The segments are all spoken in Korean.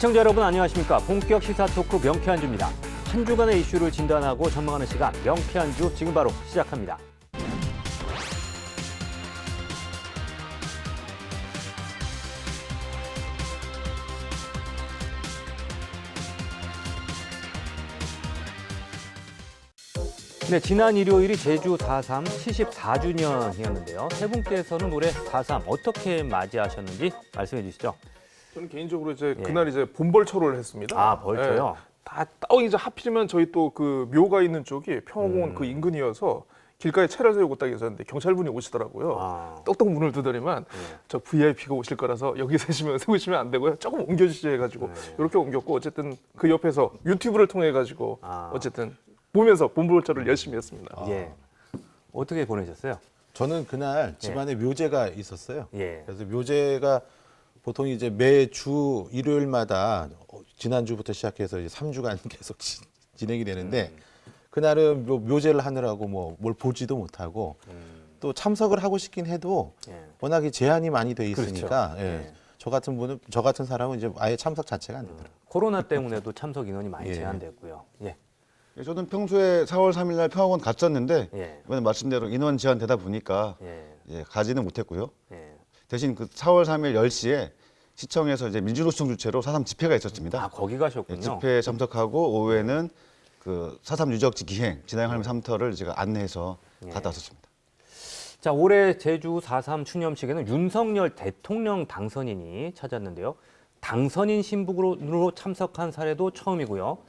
시청자 여러분 안녕하십니까. 본격 시사 토크 명쾌한주입니다. 한 주간의 이슈를 진단하고 전망하는 시간 명쾌한주 지금 바로 시작합니다. 네, 지난 일요일이 제주 4.3 74주년이었는데요. 세 분께서는 올해 4.3 어떻게 맞이하셨는지 말씀해 주시죠. 저는 개인적으로 이제 그날 이제 본벌초를 했습니다. 아, 벌초요? 다 이제 하필이면 저희 또 그 묘가 있는 쪽이 평화공원 그 인근이어서 길가에 차를 세우고 딱 있었는데 경찰분이 오시더라고요. 똑똑 문을 두드리면 저 VIP가 오실 거라서 여기 세우시면 안 되고요. 조금 옮겨주시죠 해가지고 이렇게 옮겼고 어쨌든 그 옆에서 유튜브를 통해 가지고 어쨌든 보면서 본벌초를 열심히 했습니다. 예. 어떻게 보내셨어요? 저는 그날 집안에 묘제가 있었어요. 예. 그래서 묘제가 보통 이제 매주 일요일마다 지난주부터 시작해서 이제 3주간 계속 진행이 되는데 그날은 묘제를 하느라고 뭐 뭘 보지도 못하고 또 참석을 하고 싶긴 해도 워낙에 제한이 많이 돼 있으니까 그렇죠. 저 같은 사람은 이제 아예 참석 자체가 안 되더라고요. 코로나 때문에도 참석 인원이 많이 제한됐고요. 예. 저는 평소에 4월 3일 날 평화원 갔었는데 예. 이번에 말씀대로 인원 제한되다 보니까 예. 가지는 못했고요. 예. 대신 그 4월 3일 10시에 시청에서 이제 민주노총 주최로 4.3 집회가 있었습니다. 아, 거기 가셨군요. 집회에 참석하고 오후에는 그 4.3 유적지 기행 진화영 할매 3터를 제가 안내해서 갔다 왔었습니다. 자, 올해 제주 4.3 추념식에는 윤석열 대통령 당선인이 찾았는데요. 당선인 신분으로 참석한 사례도 처음이고요.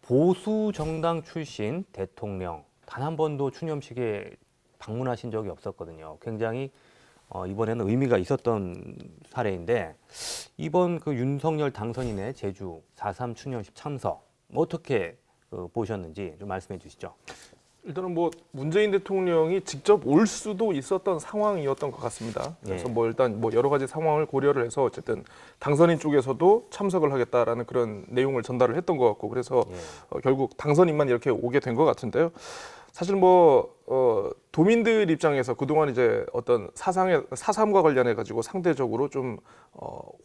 보수 정당 출신 대통령 단 한 번도 추념식에 방문하신 적이 없었거든요. 굉장히 이번에는 의미가 있었던 사례인데 이번 그 윤석열 당선인의 제주 4.3 추념식 참석 어떻게 보셨는지 좀 말씀해 주시죠. 일단은 뭐 문재인 대통령이 직접 올 수도 있었던 상황이었던 것 같습니다. 그래서 뭐 일단 뭐 여러 가지 상황을 고려를 해서 어쨌든 당선인 쪽에서도 참석을 하겠다라는 그런 내용을 전달을 했던 것 같고 그래서 결국 당선인만 이렇게 오게 된 것 같은데요. 사실 뭐 도민들 입장에서 그동안 이제 어떤 4.3과 관련해 가지고 상대적으로 좀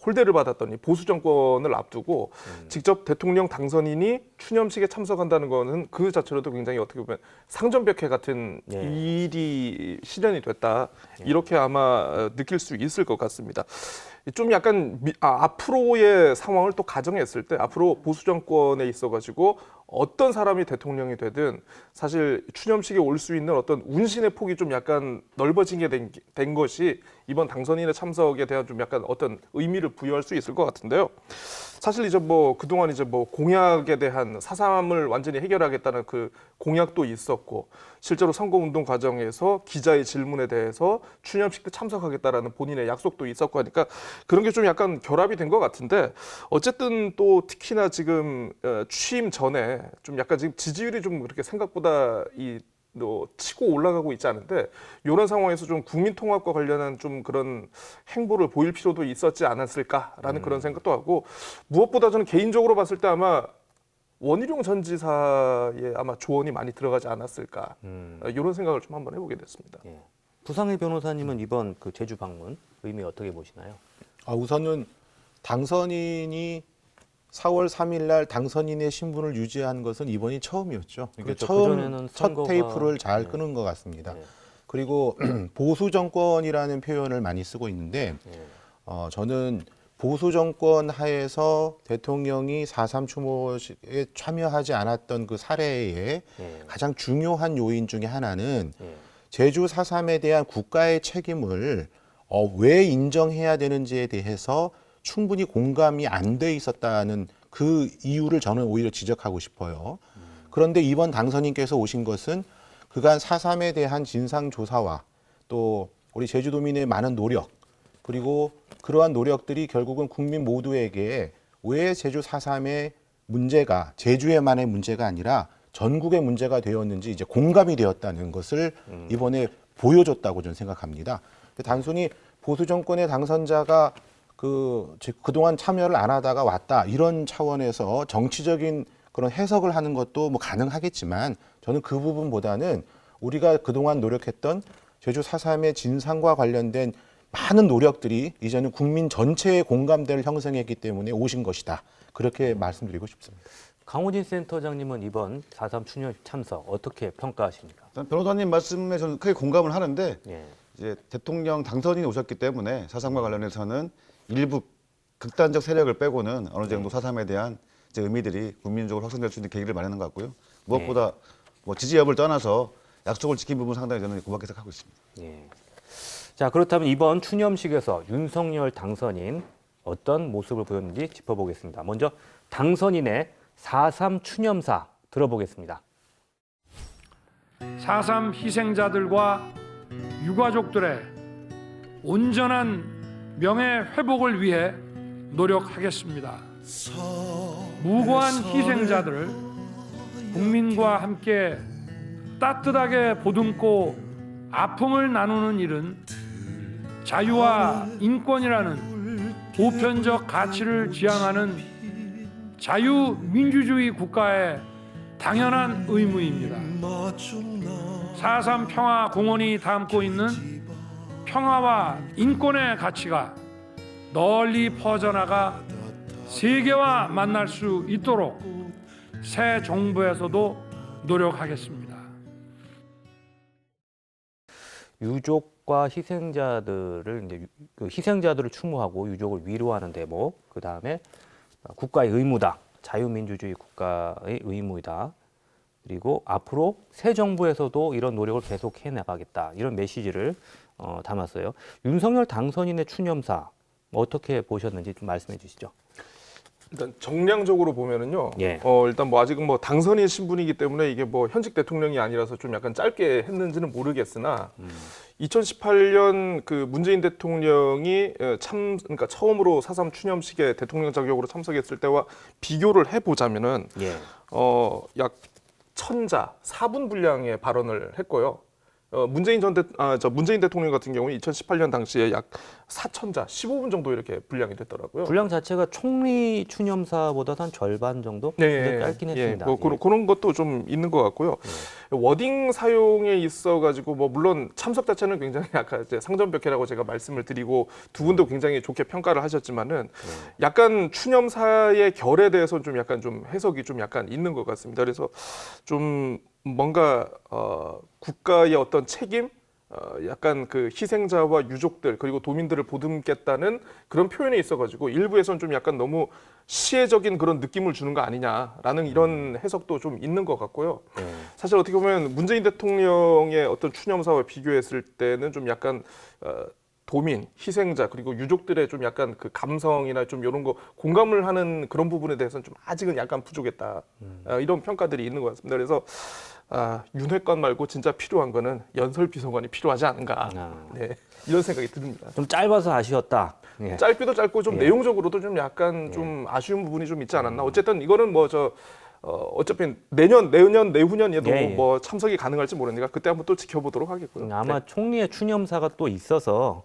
홀대를 받았던 이 보수 정권을 앞두고 직접 대통령 당선인이 추념식에 참석한다는 거는 그 자체로도 굉장히 어떻게 보면 상전벽해 같은 일이 실현이 됐다. 이렇게 아마 느낄 수 있을 것 같습니다. 좀 약간 앞으로의 상황을 또 가정했을 때 앞으로 보수 정권에 있어가지고 어떤 사람이 대통령이 되든 사실 추념식에 올 수 있는 어떤 운신의 폭이 좀 약간 넓어지게 된 것이 이번 당선인의 참석에 대한 좀 약간 어떤 의미를 부여할 수 있을 것 같은데요. 사실 이제 뭐 그동안 이제 뭐 공약에 대한 4.3을 완전히 해결하겠다는 그 공약도 있었고 실제로 선거운동 과정에서 기자의 질문에 대해서 추념식 때 참석하겠다라는 본인의 약속도 있었고 하니까 그런 게 좀 약간 결합이 된 것 같은데 어쨌든 또 특히나 지금 취임 전에 좀 약간 지금 지지율이 좀 그렇게 생각보다 치고 올라가고 있지 않은데 이런 상황에서 좀 국민 통합과 관련한 좀 그런 행보를 보일 필요도 있었지 않았을까라는 그런 생각도 하고 무엇보다 저는 개인적으로 봤을 때 아마 원희룡 전 지사의 아마 조언이 많이 들어가지 않았을까 이런 생각을 좀 한번 해보게 됐습니다. 예. 부상의 변호사님은 이번 그 제주 방문 의미 어떻게 보시나요? 우선은 당선인이 4월 3일 날 당선인의 신분을 유지한 것은 이번이 처음이었죠. 그러니까 그렇죠. 그전에는 첫 테이프를 잘 끄는 것 같습니다. 그리고 보수 정권이라는 표현을 많이 쓰고 있는데 저는 보수 정권 하에서 대통령이 4.3 추모식에 참여하지 않았던 그 사례의 가장 중요한 요인 중에 하나는 제주 4.3에 대한 국가의 책임을 왜 인정해야 되는지에 대해서 충분히 공감이 안 돼 있었다는 그 이유를 저는 오히려 지적하고 싶어요. 그런데 이번 당선인께서 오신 것은 그간 4.3에 대한 진상조사와 또 우리 제주도민의 많은 노력 그리고 그러한 노력들이 결국은 국민 모두에게 왜 제주 4.3의 문제가 제주에만의 문제가 아니라 전국의 문제가 되었는지 이제 공감이 되었다는 것을 이번에 보여줬다고 저는 생각합니다. 단순히 보수 정권의 당선자가 그동안 참여를 안 하다가 왔다 이런 차원에서 정치적인 그런 해석을 하는 것도 뭐 가능하겠지만 저는 그 부분보다는 우리가 그동안 노력했던 제주 4.3의 진상과 관련된 많은 노력들이 이제는 국민 전체의 공감대를 형성했기 때문에 오신 것이다. 그렇게 말씀드리고 싶습니다. 강호진 센터장님은 이번 4.3 추념식 참석 어떻게 평가하십니까? 일단 변호사님 말씀에 저는 크게 공감을 하는데 예. 이제 대통령 당선인이 오셨기 때문에 4.3과 관련해서는 일부 극단적 세력을 빼고는 어느 정도 4.3에 대한 이제 의미들이 국민적으로 확산될 수 있는 계기를 마련한 것 같고요. 무엇보다 뭐 지지 여부를 떠나서 약속을 지킨 부분 상당히 저는 고맙게 생각하고 있습니다. 예. 자, 그렇다면 이번 추념식에서 윤석열 당선인 어떤 모습을 보였는지 짚어보겠습니다. 먼저 당선인의 4.3 추념사 들어보겠습니다. 4.3 희생자들과 유가족들의 온전한 명예 회복을 위해 노력하겠습니다. 무고한 희생자들을 국민과 함께 따뜻하게 보듬고 아픔을 나누는 일은 자유와 인권이라는 보편적 가치를 지향하는 자유민주주의 국가의 당연한 의무입니다. 4.3 평화공원이 담고 있는 평화와 인권의 가치가 널리 퍼져나가 세계와 만날 수 있도록 새 정부에서도 노력하겠습니다. 유족과 희생자들을 이제 그 희생자들을 추모하고 유족을 위로하는 대목, 그 다음에 국가의 의무다, 자유민주주의 국가의 의무이다. 그리고 앞으로 새 정부에서도 이런 노력을 계속 해나가겠다, 이런 메시지를 담았어요. 윤석열 당선인의 추념사 어떻게 보셨는지 좀 말씀해 주시죠. 일단 정량적으로 보면은요. 예. 일단 뭐 아직은 뭐 당선인 신분이기 때문에 이게 뭐 현직 대통령이 아니라서 좀 약간 짧게 했는지는 모르겠으나 2018년 그 문재인 대통령이 그러니까 처음으로 4.3 추념식에 대통령 자격으로 참석했을 때와 비교를 해보자면은 예. 약 1000자 4분 분량의 발언을 했고요. 문재인 대통령 같은 경우는 2018년 당시에 약 4000자 15분 정도 이렇게 분량이 됐더라고요. 분량 자체가 총리 추념사보다 한 절반 정도? 네, 짧긴 했습니다. 뭐 그런 것도 좀 있는 것 같고요. 워딩 사용에 있어가지고 뭐 물론 참석 자체는 굉장히 아까 이제 상전벽해라고 제가 말씀을 드리고 두 분도 굉장히 좋게 평가를 하셨지만은 약간 추념사의 결에 대해서 좀 약간 좀 해석이 좀 약간 있는 것 같습니다. 그래서 좀 뭔가 국가의 어떤 책임, 약간 그 희생자와 유족들 그리고 도민들을 보듬겠다는 그런 표현에 있어가지고 일부에서는 좀 약간 너무 시혜적인 그런 느낌을 주는 거 아니냐라는 이런 해석도 좀 있는 것 같고요. 사실 어떻게 보면 문재인 대통령의 어떤 추념사와 비교했을 때는 좀 약간 도민, 희생자 그리고 유족들의 좀 약간 그 감성이나 좀 이런 거 공감을 하는 그런 부분에 대해서는 좀 아직은 약간 부족했다. 이런 평가들이 있는 것 같습니다. 그래서 윤회관 말고 진짜 필요한 거는 연설비서관이 필요하지 않은가. 네, 이런 생각이 듭니다. 좀 짧아서 아쉬웠다. 예. 짧기도 짧고 좀 내용적으로도 좀 약간 좀 아쉬운 부분이 좀 있지 않았나. 어쨌든 이거는 뭐 어차피 내후년에도 예. 뭐 참석이 가능할지 모르니까 그때 한번 또 지켜보도록 하겠고요. 아마 네. 총리의 추념사가 또 있어서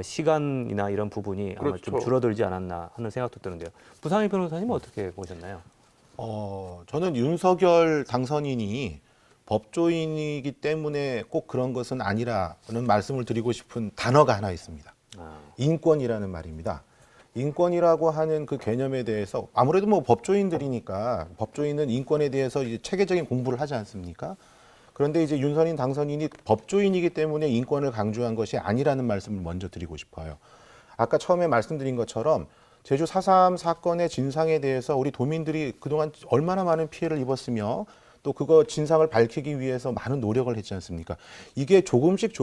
시간이나 이런 부분이 아마 좀 그렇죠. 줄어들지 않았나 하는 생각도 드는데요. 부상희 변호사님은 어떻게 보셨나요? 저는 윤석열 당선인이 법조인이기 때문에 꼭 그런 것은 아니라는 말씀을 드리고 싶은 단어가 하나 있습니다. 인권이라는 말입니다. 인권이라고 하는 그 개념에 대해서 아무래도 뭐 법조인들이니까 법조인은 인권에 대해서 이제 체계적인 공부를 하지 않습니까? 그런데 이제 윤선인 당선인이 법조인이기 때문에 인권을 강조한 것이 아니라는 말씀을 먼저 드리고 싶어요. 아까 처음에 말씀드린 것처럼 제주 4.3 사건의 진상에 대해서 우리 도민들이 그동안 얼마나 많은 피해를 입었으며 또 그거 진상을 밝히기 위해서 많은 노력을 했지 않습니까? 이게 조금씩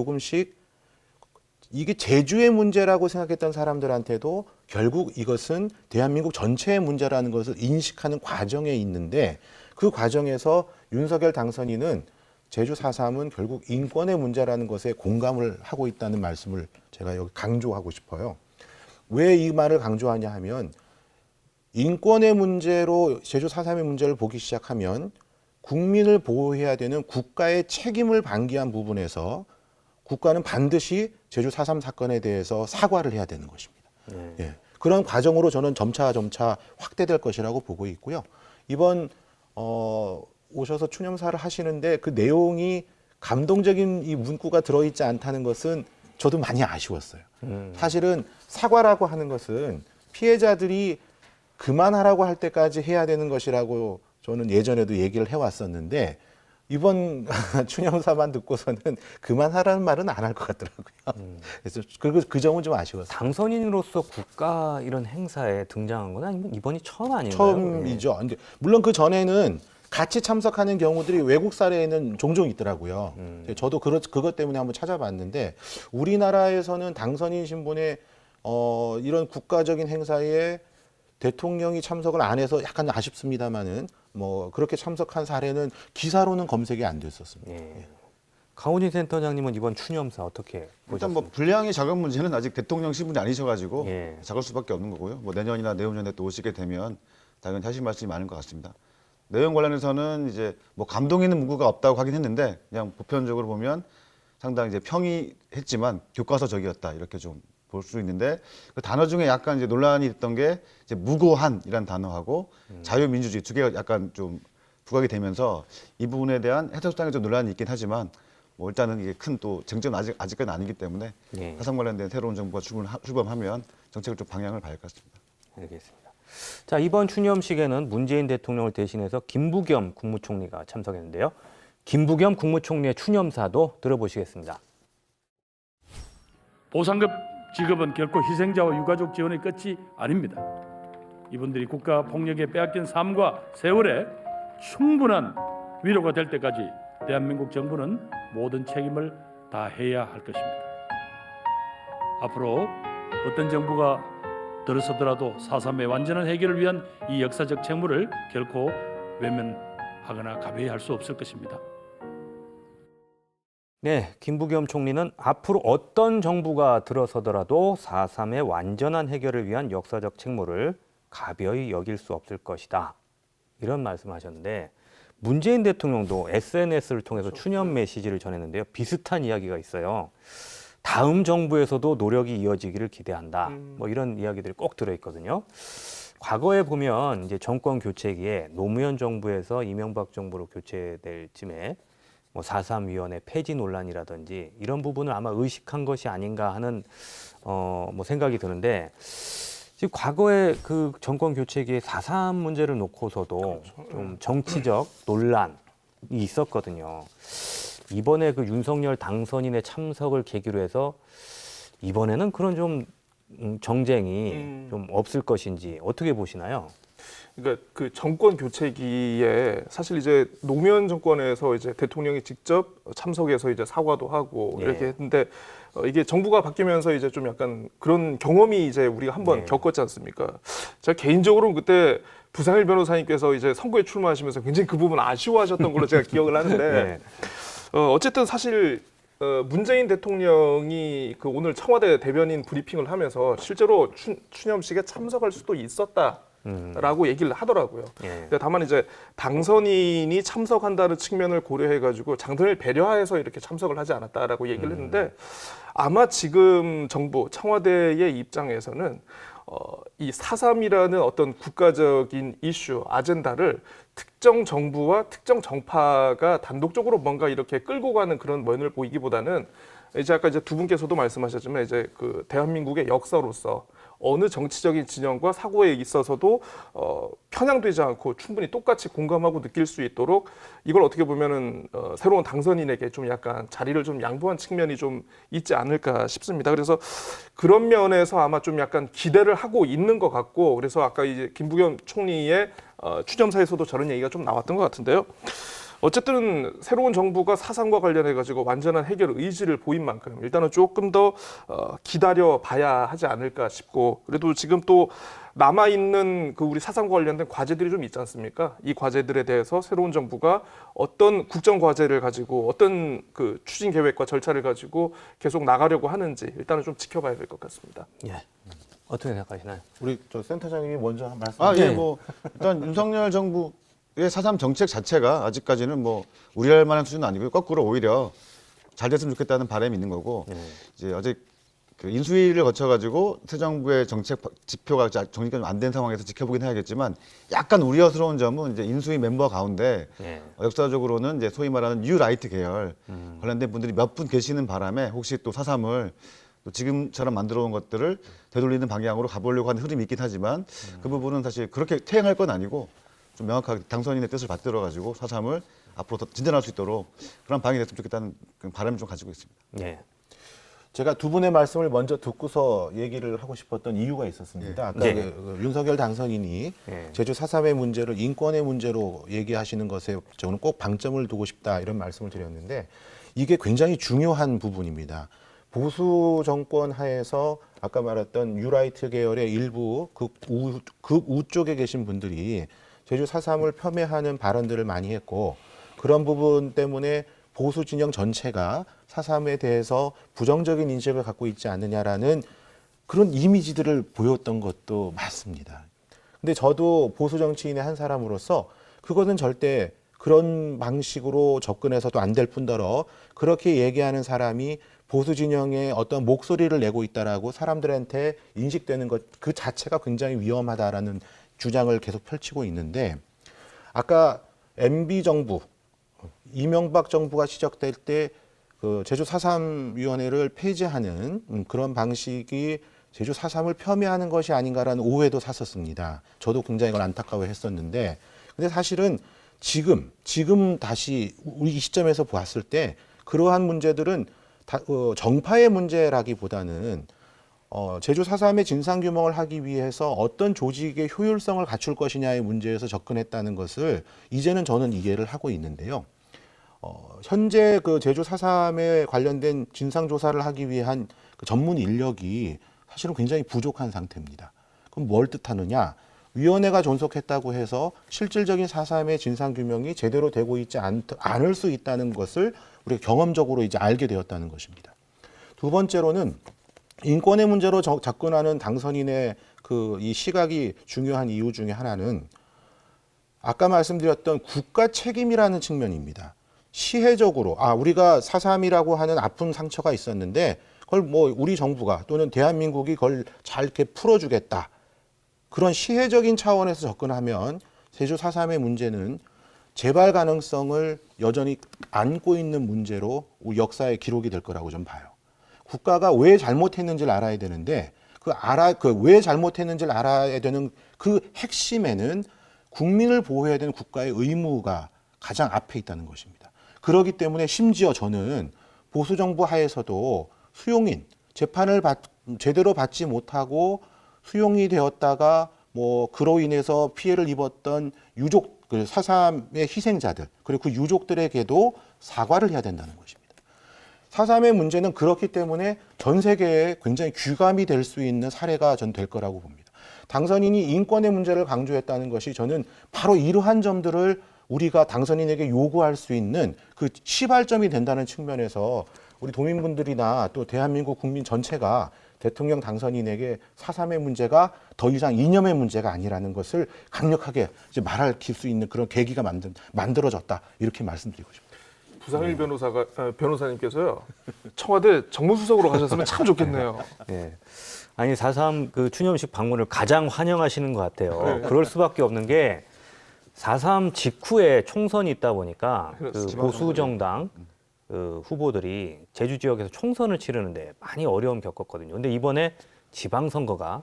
이게 제주의 문제라고 생각했던 사람들한테도 결국 이것은 대한민국 전체의 문제라는 것을 인식하는 과정에 있는데 그 과정에서 윤석열 당선인은 제주 4.3은 결국 인권의 문제라는 것에 공감을 하고 있다는 말씀을 제가 여기 강조하고 싶어요. 왜 이 말을 강조하냐 하면 인권의 문제로 제주 4.3의 문제를 보기 시작하면 국민을 보호해야 되는 국가의 책임을 방기한 부분에서 국가는 반드시 제주 4.3 사건에 대해서 사과를 해야 되는 것입니다. 예. 그런 과정으로 저는 점차 확대될 것이라고 보고 있고요. 이번 오셔서 추념사를 하시는데 그 내용이 감동적인 이 문구가 들어있지 않다는 것은 저도 많이 아쉬웠어요. 사실은 사과라고 하는 것은 피해자들이 그만하라고 할 때까지 해야 되는 것이라고 저는 예전에도 얘기를 해왔었는데 이번 추념사만 듣고서는 그만하라는 말은 안 할 것 같더라고요. 그래서 그 점은 좀 아쉬웠어요. 당선인으로서 국가 이런 행사에 등장한 건 아니면 이번이 처음 아닌가요? 처음이죠. 근데 물론 그 전에는 같이 참석하는 경우들이 외국 사례에는 종종 있더라고요. 저도 그것 때문에 한번 찾아봤는데 우리나라에서는 당선인 신분의 이런 국가적인 행사에 대통령이 참석을 안 해서 약간 아쉽습니다만은 뭐 그렇게 참석한 사례는 기사로는 검색이 안 됐었습니다. 예. 강호진 센터장님은 이번 추념사 어떻게 일단 보셨습니까? 뭐 분량이 작은 문제는 아직 대통령 신분이 아니셔가지고 예. 작을 수밖에 없는 거고요. 뭐 내년이나 내후년에 또 오시게 되면 당연히 하실 말씀이 많은 것 같습니다. 내용 관련해서는 이제 뭐 감동 있는 문구가 없다고 하긴 했는데 그냥 보편적으로 보면 상당히 이제 평이했지만 교과서적이었다 이렇게 좀 볼 수 있는데 그 단어 중에 약간 이제 논란이 됐던 게 이제 무고한이란 단어하고 자유민주주의 두 개가 약간 좀 부각이 되면서 이 부분에 대한 해석상의 좀 논란이 있긴 하지만 뭐 일단은 이게 큰 또 쟁점은 아직까지는 아니기 때문에 예. 사상 관련된 새로운 정부가 출범하면 정책을 좀 방향을 봐야 할 것 같습니다. 알겠습니다. 자, 이번 추념식에는 문재인 대통령을 대신해서 김부겸 국무총리가 참석했는데요. 김부겸 국무총리의 추념사도 들어보시겠습니다. 보상급 지급은 결코 희생자와 유가족 지원의 끝이 아닙니다. 이분들이 국가 폭력에 빼앗긴 삶과 세월에 충분한 위로가 될 때까지 대한민국 정부는 모든 책임을 다해야 할 것입니다. 앞으로 어떤 정부가 들어서더라도 4.3의 완전한 해결을 위한 이 역사적 책무를 결코 외면하거나 가벼이 할 수 없을 것입니다. 네, 김부겸 총리는 앞으로 어떤 정부가 들어서더라도 4.3의 완전한 해결을 위한 역사적 책무를 가벼이 여길 수 없을 것이다. 이런 말씀하셨는데 문재인 대통령도 SNS를 통해서 추념 메시지를 전했는데요. 비슷한 이야기가 있어요. 다음 정부에서도 노력이 이어지기를 기대한다. 뭐 이런 이야기들이 꼭 들어있거든요. 과거에 보면 이제 정권 교체기에 노무현 정부에서 이명박 정부로 교체될 쯤에 뭐 4.3위원회 폐지 논란이라든지 이런 부분을 아마 의식한 것이 아닌가 하는 뭐 생각이 드는데 지금 과거에 그 정권 교체기에 4.3 문제를 놓고서도 좀 정치적 논란이 있었거든요. 이번에 그 윤석열 당선인의 참석을 계기로 해서 이번에는 그런 좀 정쟁이 좀 없을 것인지 어떻게 보시나요? 그러니까 그 정권 교체기에 사실 이제 노무현 정권에서 이제 대통령이 직접 참석해서 이제 사과도 하고 예. 이렇게 했는데 이게 정부가 바뀌면서 이제 좀 약간 그런 경험이 이제 우리가 한번 네. 겪었지 않습니까? 제가 개인적으로는 그때 부상일 변호사님께서 이제 선거에 출마하시면서 굉장히 그 부분 아쉬워하셨던 걸로 제가 기억을 하는데 네. 어쨌든 사실 문재인 대통령이 그 오늘 청와대 대변인 브리핑을 하면서 실제로 추념식에 참석할 수도 있었다라고 얘기를 하더라고요. 예. 근데 다만 이제 당선인이 참석한다는 측면을 고려해가지고 당선인을 배려해서 이렇게 참석을 하지 않았다라고 얘기를 했는데 아마 지금 정부 청와대의 입장에서는 이 4.3이라는 어떤 국가적인 이슈, 아젠다를 특정 정부와 특정 정파가 단독적으로 뭔가 이렇게 끌고 가는 그런 면을 보이기보다는 이제 아까 이제 두 분께서도 말씀하셨지만 이제 그 대한민국의 역사로서 어느 정치적인 진영과 사고에 있어서도 편향되지 않고 충분히 똑같이 공감하고 느낄 수 있도록 이걸 어떻게 보면은 새로운 당선인에게 좀 약간 자리를 좀 양보한 측면이 좀 있지 않을까 싶습니다. 그래서 그런 면에서 아마 좀 약간 기대를 하고 있는 것 같고 그래서 아까 이제 김부겸 총리의 추념사에서도 저런 얘기가 좀 나왔던 것 같은데요. 어쨌든 새로운 정부가 4.3과 관련해 가지고 완전한 해결 의지를 보인 만큼 일단은 조금 더 기다려 봐야 하지 않을까 싶고 그래도 지금 또 남아 있는 그 우리 4.3과 관련된 과제들이 좀 있지 않습니까? 이 과제들에 대해서 새로운 정부가 어떤 국정 과제를 가지고 어떤 그 추진 계획과 절차를 가지고 계속 나가려고 하는지 일단은 좀 지켜봐야 될 것 같습니다. 예. 어떻게 생각하시나요? 우리 저 센터장님이 먼저 한 말씀. 예, 뭐 일단 윤석열 정부의 4.3 정책 자체가 아직까지는 뭐 우려할 만한 수준은 아니고요. 거꾸로 오히려 잘 됐으면 좋겠다는 바람이 있는 거고 이제 어제 그 인수위를 거쳐가지고 새 정부의 정책 지표가 정리가 좀 안 된 상황에서 지켜보긴 해야겠지만 약간 우려스러운 점은 이제 인수위 멤버 가운데 예. 역사적으로는 이제 소위 말하는 뉴라이트 계열 관련된 분들이 몇 분 계시는 바람에 혹시 또 4.3을 또 지금처럼 만들어 온 것들을 되돌리는 방향으로 가보려고 하는 흐름이 있긴 하지만 그 부분은 사실 그렇게 퇴행할 건 아니고 좀 명확하게 당선인의 뜻을 받들어 가지고 4.3을 앞으로 더 진전할 수 있도록 그런 방향이 됐으면 좋겠다는 그런 바람을 좀 가지고 있습니다. 예. 제가 두 분의 말씀을 먼저 듣고서 얘기를 하고 싶었던 이유가 있었습니다. 아까 네. 그 윤석열 당선인이 네. 제주 4.3의 문제를 인권의 문제로 얘기하시는 것에 저는 꼭 방점을 두고 싶다 이런 말씀을 드렸는데 이게 굉장히 중요한 부분입니다. 보수 정권 하에서 아까 말했던 뉴라이트 계열의 일부 극우 쪽에 계신 분들이 제주 4.3을 폄훼하는 발언들을 많이 했고 그런 부분 때문에 보수 진영 전체가 4.3에 대해서 부정적인 인식을 갖고 있지 않느냐라는 그런 이미지들을 보였던 것도 맞습니다. 근데 저도 보수 정치인의 한 사람으로서 그것은 절대 그런 방식으로 접근해서도 안 될 뿐더러 그렇게 얘기하는 사람이 보수 진영의 어떤 목소리를 내고 있다라고 사람들한테 인식되는 것 그 자체가 굉장히 위험하다라는 주장을 계속 펼치고 있는데 아까 MB 정부 이명박 정부가 시작될 때 그 제주 4.3 위원회를 폐지하는 그런 방식이 제주 4.3을 폄훼하는 것이 아닌가라는 오해도 샀었습니다. 저도 굉장히 이걸 안타까워했었는데 근데 사실은 지금 다시 우리 이 시점에서 보았을 때 그러한 문제들은 정파의 문제라기보다는 제주 4.3의 진상규명을 하기 위해서 어떤 조직의 효율성을 갖출 것이냐의 문제에서 접근했다는 것을 이제는 저는 이해를 하고 있는데요. 현재 그 제주 4.3에 관련된 진상조사를 하기 위한 그 전문 인력이 사실은 굉장히 부족한 상태입니다. 그럼 뭘 뜻하느냐? 위원회가 존속했다고 해서 실질적인 4.3의 진상규명이 제대로 되고 있지 않을 수 있다는 것을 우리가 경험적으로 이제 알게 되었다는 것입니다. 두 번째로는 인권의 문제로 접근하는 당선인의 그 이 시각이 중요한 이유 중에 하나는 아까 말씀드렸던 국가 책임이라는 측면입니다. 시혜적으로 우리가 4.3이라고 하는 아픈 상처가 있었는데 그걸 뭐 우리 정부가 또는 대한민국이 그걸 잘 이렇게 풀어주겠다. 그런 시혜적인 차원에서 접근하면 제주 4.3의 문제는 재발 가능성을 여전히 안고 있는 문제로 우리 역사의 기록이 될 거라고 좀 봐요. 국가가 왜 잘못했는지를 알아야 되는데 왜 잘못했는지를 알아야 되는 그 핵심에는 국민을 보호해야 되는 국가의 의무가 가장 앞에 있다는 것입니다. 그렇기 때문에 심지어 저는 보수 정부 하에서도 수용인 재판을 제대로 받지 못하고 수용이 되었다가 뭐 그로 인해서 피해를 입었던 유족, 4.3의 희생자들 그리고 그 유족들에게도 사과를 해야 된다는 것입니다. 4.3의 문제는 그렇기 때문에 전 세계에 굉장히 귀감이 될 수 있는 사례가 전 될 거라고 봅니다. 당선인이 인권의 문제를 강조했다는 것이 저는 바로 이러한 점들을 우리가 당선인에게 요구할 수 있는 그 시발점이 된다는 측면에서 우리 도민분들이나 또 대한민국 국민 전체가 대통령 당선인에게 4.3의 문제가 더 이상 이념의 문제가 아니라는 것을 강력하게 이제 말할 수 있는 그런 계기가 만들어졌다 이렇게 말씀드리고 싶습니다. 부상일 변호사님께서요 청와대 정무수석으로 가셨으면 참 좋겠네요. 예. 아니 4.3 그 추념식 방문을 가장 환영하시는 것 같아요. 네. 그럴 수밖에 없는 게 4.3 직후에 총선이 있다 보니까 그 그렇습니다. 보수 정당 그 후보들이 제주 지역에서 총선을 치르는데 많이 어려움 겪었거든요. 근데 이번에 지방선거가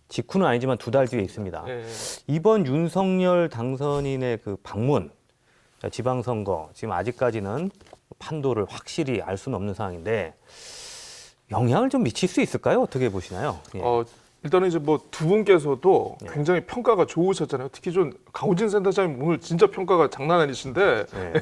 직후는 아니지만 2달 뒤에 있습니다. 예. 이번 윤석열 당선인의 그 방문, 지방선거 지금 아직까지는 판도를 확실히 알 수는 없는 상황인데 영향을 좀 미칠 수 있을까요? 어떻게 보시나요? 예. 일단은 이제 뭐 두 분께서도 네. 굉장히 평가가 좋으셨잖아요. 특히 좀 강호진 센터장님 오늘 진짜 평가가 장난 아니신데 예.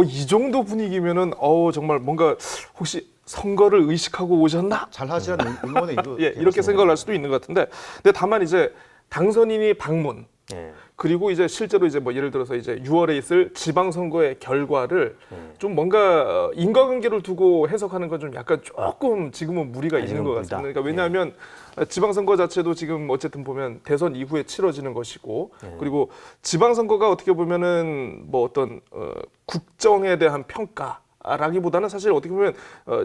이 정도 분위기면은 정말 뭔가 혹시 선거를 의식하고 오셨나? 잘 하시라는 응원의 이도 예, 이렇게 생각을 할 수도 있는 것 같은데, 근데 다만 이제 당선인이 방문 예. 그리고 이제 실제로 이제 뭐 예를 들어서 이제 6월에 있을 지방선거의 결과를 좀 뭔가 인과관계를 두고 해석하는 건 좀 약간 조금 지금은 무리가 있는 것 같습니다. 그러니까 왜냐하면 지방선거 자체도 지금 어쨌든 보면 대선 이후에 치러지는 것이고 그리고 지방선거가 어떻게 보면은 뭐 어떤 국정에 대한 평가라기보다는 사실 어떻게 보면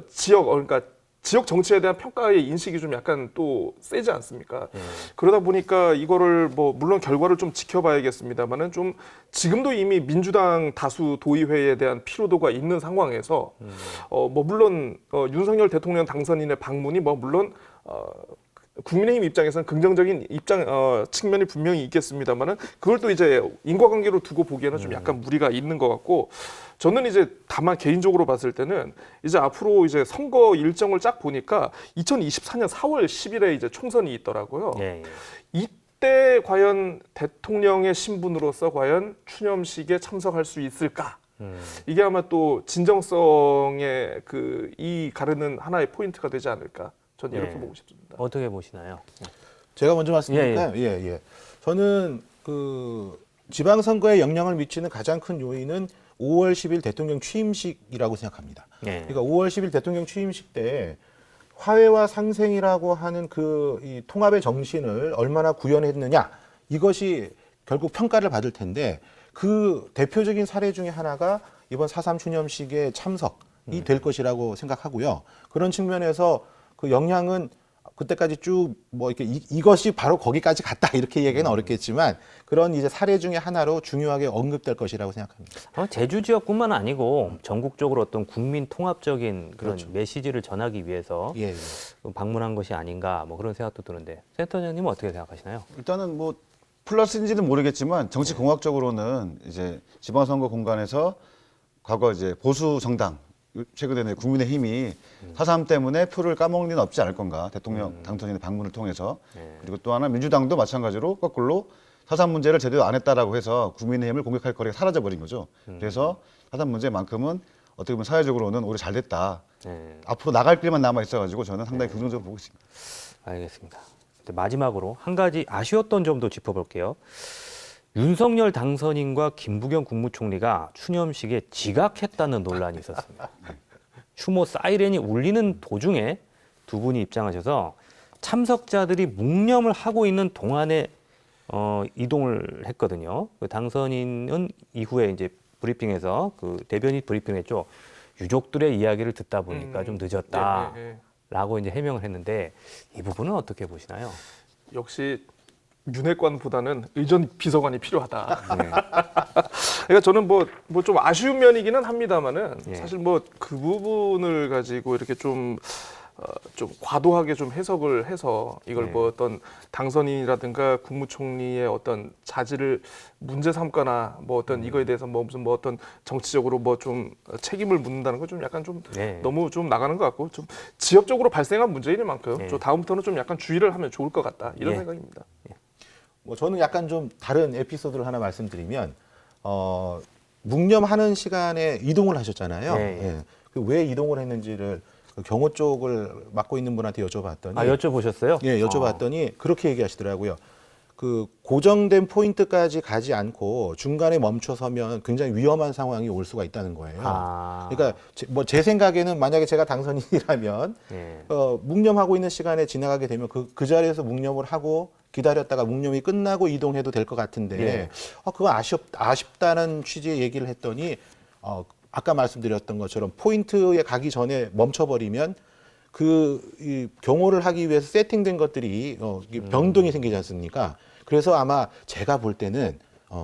지역 그러니까 지역 정치에 대한 평가의 인식이 좀 약간 또 세지 않습니까? 그러다 보니까 이거를 뭐 물론 결과를 좀 지켜봐야겠습니다만은 좀 지금도 이미 민주당 다수 도의회에 대한 피로도가 있는 상황에서 뭐 물론 윤석열 대통령 당선인의 방문이 뭐 물론 국민의힘 입장에서는 긍정적인 측면이 분명히 있겠습니다만은 그걸 또 이제 인과관계로 두고 보기에는 좀 약간 무리가 있는 것 같고 저는 이제 다만 개인적으로 봤을 때는 이제 앞으로 이제 선거 일정을 쫙 보니까 2024년 4월 10일에 이제 총선이 있더라고요. 예, 예. 이때 과연 대통령의 신분으로서 과연 추념식에 참석할 수 있을까? 이게 아마 또 진정성의 이 가르는 하나의 포인트가 되지 않을까? 저는 이렇게 예. 보고 싶습니다. 어떻게 보시나요? 제가 먼저 말씀드릴까요? 예. 저는 지방선거에 영향을 미치는 가장 큰 요인은 5월 10일 대통령 취임식이라고 생각합니다. 예. 그러니까 5월 10일 대통령 취임식 때 화해와 상생이라고 하는 이 통합의 정신을 얼마나 구현했느냐 이것이 결국 평가를 받을 텐데 그 대표적인 사례 중에 하나가 이번 4.3 추념식의 참석이 될 것이라고 생각하고요. 그런 측면에서 그 영향은 그때까지 쭉 뭐 이렇게 이것이 바로 거기까지 갔다 이렇게 얘기는 어렵겠지만 그런 이제 사례 중에 하나로 중요하게 언급될 것이라고 생각합니다. 제주 지역뿐만 아니고 전국적으로 어떤 국민 통합적인 그런 그렇죠. 메시지를 전하기 위해서 예. 방문한 것이 아닌가 뭐 그런 생각도 드는데 센터장님은 어떻게 생각하시나요? 일단은 뭐 플러스인지는 모르겠지만 정치 공학적으로는 이제 지방선거 공간에서 과거 이제 보수 정당 최근에는 국민의힘이 4.3 때문에 표를 까먹는 일은 없지 않을 건가 대통령 당선인의 방문을 통해서 그리고 또 하나 민주당도 마찬가지로 거꾸로 4.3 문제를 제대로 안 했다라고 해서 국민의힘을 공격할 거리가 사라져버린 거죠. 그래서 4.3 문제만큼은 어떻게 보면 사회적으로는 오히려 잘 됐다. 앞으로 나갈 길만 남아 있어가지고 저는 상당히 긍정적으로 보고 있습니다. 알겠습니다. 마지막으로 한 가지 아쉬웠던 점도 짚어볼게요. 윤석열 당선인과 김부겸 국무총리가 추념식에 지각했다는 논란이 있었습니다. 추모 사이렌이 울리는 도중에 두 분이 입장하셔서 참석자들이 묵념을 하고 있는 동안에 이동을 했거든요. 그 당선인은 이후에 이제 브리핑에서 대변인 브리핑했죠. 유족들의 이야기를 듣다 보니까 좀 늦었다. 라고 이제 해명을 했는데 이 부분은 어떻게 보시나요? 역시 윤핵관보다는 의전 비서관이 필요하다. 그러니까 저는 뭐 좀 아쉬운 면이기는 합니다만은 사실 뭐 그 부분을 가지고 이렇게 좀 과도하게 좀 해석을 해서 이걸 뭐 어떤 당선인이라든가 국무총리의 어떤 자질을 문제 삼거나 뭐 어떤 이거에 대해서 뭐 무슨 뭐 어떤 정치적으로 뭐 좀 책임을 묻는다는 건 좀 약간 좀 너무 좀 나가는 것 같고 좀 지역적으로 발생한 문제인 만큼 좀 다음부터는 좀 약간 주의를 하면 좋을 것 같다 이런 생각입니다. 뭐 저는 약간 좀 다른 에피소드를 하나 말씀드리면 묵념하는 시간에 이동을 하셨잖아요. 왜 이동을 했는지를 경호 쪽을 맡고 있는 분한테 여쭤봤더니 여쭤보셨어요? 예, 여쭤봤더니 그렇게 얘기하시더라고요. 고정된 포인트까지 가지 않고 중간에 멈춰서면 굉장히 위험한 상황이 올 수가 있다는 거예요. 그러니까 제 생각에는 만약에 제가 당선인이라면 묵념하고 있는 시간에 지나가게 되면 그 자리에서 묵념을 하고 기다렸다가 묵념이 끝나고 이동해도 될 것 같은데 그거 아쉽다는 취지의 얘기를 했더니 아까 말씀드렸던 것처럼 포인트에 가기 전에 멈춰버리면 이 경호를 하기 위해서 세팅된 것들이 변동이 생기지 않습니까? 그래서 아마 제가 볼 때는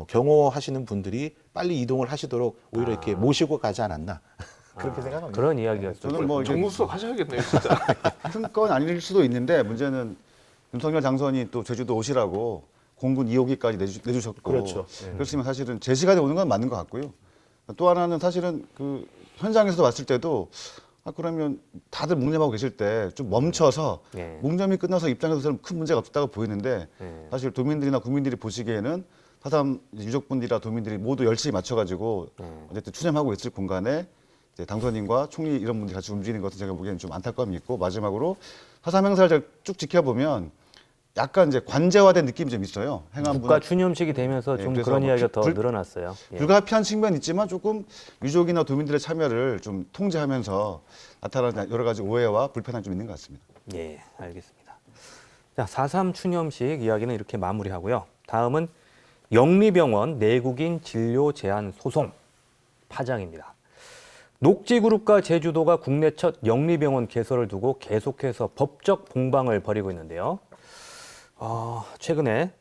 경호하시는 분들이 빨리 이동을 하시도록 오히려 이렇게 모시고 가지 않았나 그렇게 생각합니다. 그런 이야기가 있었죠. 저는 뭐 정무수석 하셔야겠네요, 진짜. 큰 건 아닐 수도 있는데 문제는 윤석열 당선이 또 제주도 오시라고 공군 2호기까지 내주셨고 그렇죠. 그렇지만 사실은 제 시간에 오는 건 맞는 것 같고요. 또 하나는 사실은 현장에서 봤을 때도 그러면 다들 묵념하고 계실 때 좀 멈춰서 묵념이 끝나서 입장에서는 큰 문제가 없다고 보이는데 사실 도민들이나 국민들이 보시기에는 4.3 유족분들이나 도민들이 모두 열심히 맞춰가지고 어쨌든 추념하고 있을 공간에 이제 당선인과 총리 이런 분들이 같이 움직이는 것은 제가 보기에는 좀 안타까움이 있고 마지막으로 4.3 행사를 쭉 지켜보면 약간 이제 관제화된 느낌이 좀 있어요. 국가 추념식이 되면서 좀 그런 이야기가 더 늘어났어요. 불가피한 측면이 있지만 조금 유족이나 도민들의 참여를 좀 통제하면서 나타나는 여러 가지 오해와 불편함이 좀 있는 것 같습니다. 예, 알겠습니다. 자, 4.3 추념식 이야기는 이렇게 마무리하고요. 다음은 영리병원 내국인 진료 제한 소송 파장입니다. 녹지그룹과 제주도가 국내 첫 영리병원 개설을 두고 계속해서 법적 공방을 벌이고 있는데요. 최근에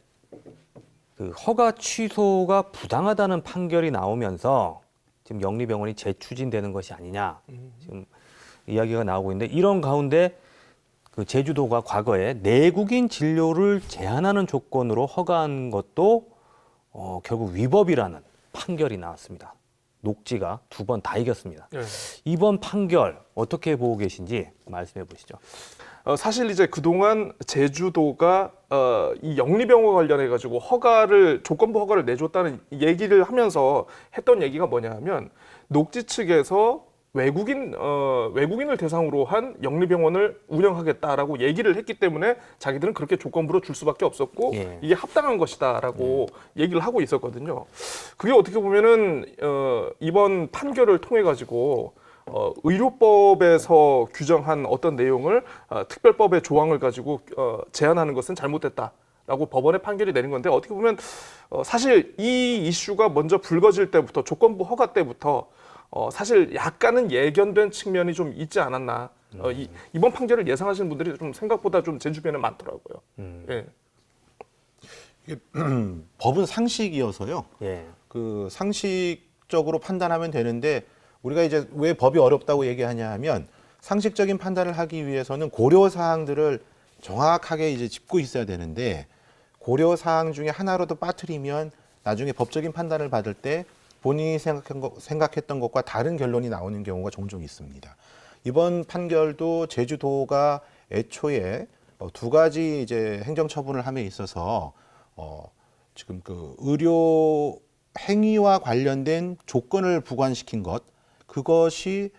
그 허가 취소가 부당하다는 판결이 나오면서 지금 영리병원이 재추진되는 것이 아니냐 지금 이야기가 나오고 있는데, 이런 가운데 그 제주도가 과거에 내국인 진료를 제한하는 조건으로 허가한 것도 결국 위법이라는 판결이 나왔습니다. 녹지가 2번 다 이겼습니다. 네. 이번 판결 어떻게 보고 계신지 말씀해 보시죠. 사실 이제 그동안 제주도가 이 영리병원 관련해 가지고 조건부 허가를 내줬다는 얘기를 하면서 했던 얘기가 뭐냐면, 녹지 측에서 외국인을 대상으로 한 영리병원을 운영하겠다라고 얘기를 했기 때문에 자기들은 그렇게 조건부로 줄 수밖에 없었고, 예. 이게 합당한 것이다라고 얘기를 하고 있었거든요. 그게 어떻게 보면은 이번 판결을 통해 가지고 의료법에서 규정한 어떤 내용을 특별법의 조항을 가지고 제한하는 것은 잘못됐다라고 법원의 판결이 내린 건데, 어떻게 보면 사실 이 이슈가 먼저 불거질 때부터, 조건부 허가 때부터 사실 약간은 예견된 측면이 좀 있지 않았나. 이번 판결을 예상하시는 분들이 좀 생각보다 좀 제 주변에 많더라고요. 예. 법은 상식이어서요. 예. 그 상식적으로 판단하면 되는데, 우리가 이제 왜 법이 어렵다고 얘기하냐 하면, 상식적인 판단을 하기 위해서는 고려 사항들을 정확하게 이제 짚고 있어야 되는데, 고려 사항 중에 하나라도 빠뜨리면 나중에 법적인 판단을 받을 때 본인이 생각했던 것과 다른 결론이 나오는 경우가 종종 있습니다. 이번 판결도 제주도가 애초에 2가지 이제 행정처분을 함에 있어서 지금 그 의료 행위와 관련된 조건을 부과시킨 것, 그것이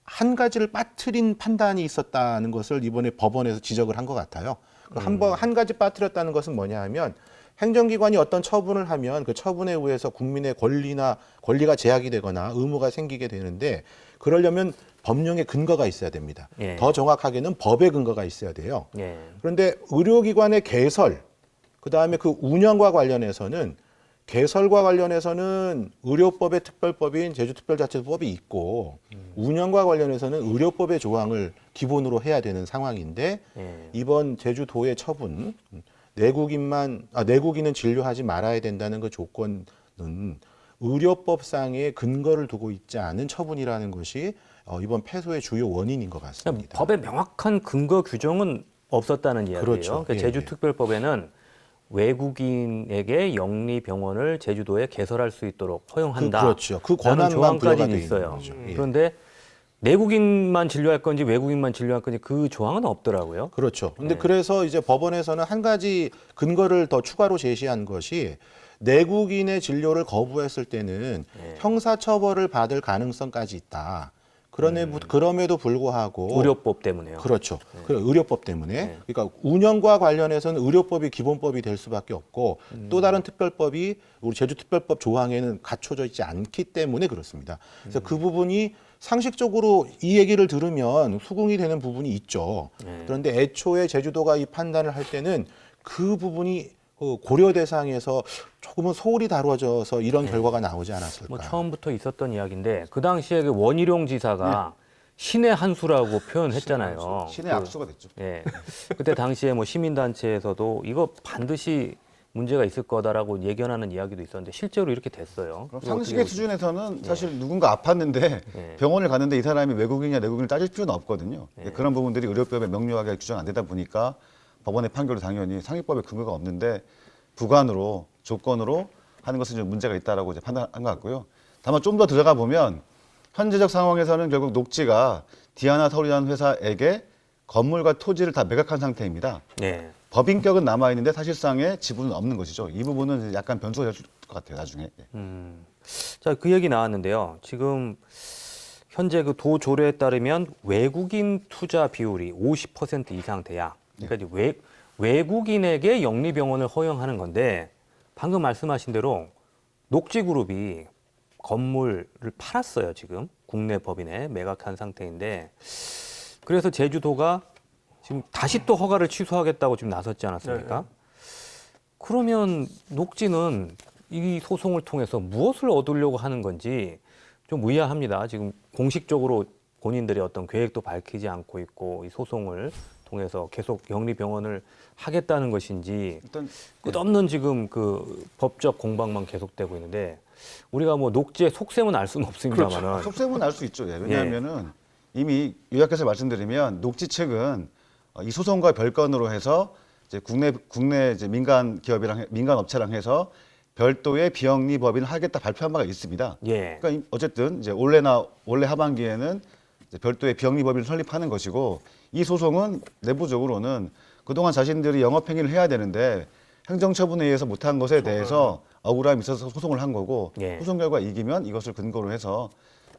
한 가지를 빠뜨린 판단이 있었다는 것을 이번에 법원에서 지적을 한 것 같아요. 한 가지 빠뜨렸다는 것은 뭐냐 하면, 행정기관이 어떤 처분을 하면 그 처분에 의해서 국민의 권리가 제약이 되거나 의무가 생기게 되는데, 그러려면 법령의 근거가 있어야 됩니다. 예. 더 정확하게는 법의 근거가 있어야 돼요. 예. 그런데 의료기관의 개설, 그다음에 그 운영과 관련해서는, 개설과 관련해서는 의료법의 특별법인 제주특별자치도법이 있고, 운영과 관련해서는 의료법의 조항을 기본으로 해야 되는 상황인데, 예. 이번 제주도의 처분, 내국인은 진료하지 말아야 된다는 그 조건은 의료법상의 근거를 두고 있지 않은 처분이라는 것이 이번 패소의 주요 원인인 것 같습니다. 법에 명확한 근거 규정은 없었다는 이야기예요. 그렇죠. 그러니까 예, 제주특별법에는 외국인에게 영리병원을 제주도에 개설할 수 있도록 허용한다. 그렇죠. 그 라는 권한만 부여가 조항까지는 돼 있는 있어요. 거죠. 예. 그런데 내국인만 진료할 건지 외국인만 진료할 건지 그 조항은 없더라고요. 그렇죠. 근데 네. 그래서 이제 법원에서는 한 가지 근거를 더 추가로 제시한 것이, 내국인의 진료를 거부했을 때는 네. 형사처벌을 받을 가능성까지 있다. 그럼에도 불구하고 의료법 때문에요. 그렇죠. 그 의료법 때문에. 그러니까 운영과 관련해서는 의료법이 기본법이 될 수밖에 없고, 또 다른 특별법이 우리 제주특별법 조항에는 갖춰져 있지 않기 때문에 그렇습니다. 그래서 그 부분이 상식적으로 이 얘기를 들으면 수긍이 되는 부분이 있죠. 그런데 애초에 제주도가 이 판단을 할 때는 그 부분이 고려 대상에서 조금은 소홀히 다뤄져서 이런 결과가 나오지 않았을까. 뭐 처음부터 있었던 이야기인데, 그 당시에 그 원희룡 지사가 신의 한 수라고 표현했잖아요. 신의 악수가 됐죠. 예. 그때 당시에 뭐 시민단체에서도 이거 반드시 문제가 있을 거다라고 예견하는 이야기도 있었는데, 실제로 이렇게 됐어요. 그럼 이거 상식의 어떻게 수준에서는 사실 누군가 아팠는데 네. 병원을 갔는데 이 사람이 외국인이냐 내국인을 따질 필요는 없거든요. 그런 부분들이 의료법에 명료하게 규정 안 되다 보니까 법원의 판결도 당연히 상위법에 근거가 없는데 부관으로 조건으로 하는 것은 좀 문제가 있다라고 이제 판단한 것 같고요. 다만 좀 더 들어가 보면 현재적 상황에서는 결국 녹지가 디아나 서울이라는 회사에게 건물과 토지를 다 매각한 상태입니다. 네. 법인격은 남아 있는데 사실상의 지분은 없는 것이죠. 이 부분은 약간 변수가 될 것 같아요, 나중에. 자, 그 얘기 나왔는데요. 지금 현재 그 도 조례에 따르면 외국인 투자 비율이 50% 이상 돼야, 그러니까 이제 외국인에게 영리병원을 허용하는 건데, 방금 말씀하신 대로 녹지그룹이 건물을 팔았어요. 지금 국내 법인에 매각한 상태인데, 그래서 제주도가 지금 다시 또 허가를 취소하겠다고 지금 나섰지 않았습니까? 그러면 녹지는 이 소송을 통해서 무엇을 얻으려고 하는 건지, 좀 의아합니다. 지금 공식적으로 본인들의 어떤 계획도 밝히지 않고 있고 이 소송을 통해서 계속 영리병원을 하겠다는 것인지 일단 끝없는 지금 그 법적 공방만 계속되고 있는데 우리가 뭐 녹지의 속셈은 알 수는 없습니다만은 속셈은 알 수 있죠. 예. 왜냐하면은 이미 요약해서 말씀드리면 녹지 측은 이 소송과 별건으로 해서 이제 국내 이제 민간 기업이랑 민간 업체랑 해서 별도의 비영리 법인을 하겠다 발표한 바가 있습니다. 예. 그러니까 어쨌든 이제 올해 하반기에는 이제 별도의 비영리 법인을 설립하는 것이고 이 소송은 내부적으로는 그동안 자신들이 영업행위를 해야 되는데 행정처분에 의해서 못한 것에 대해서 억울함이 있어서 소송을 한 거고 예. 소송 결과 이기면 이것을 근거로 해서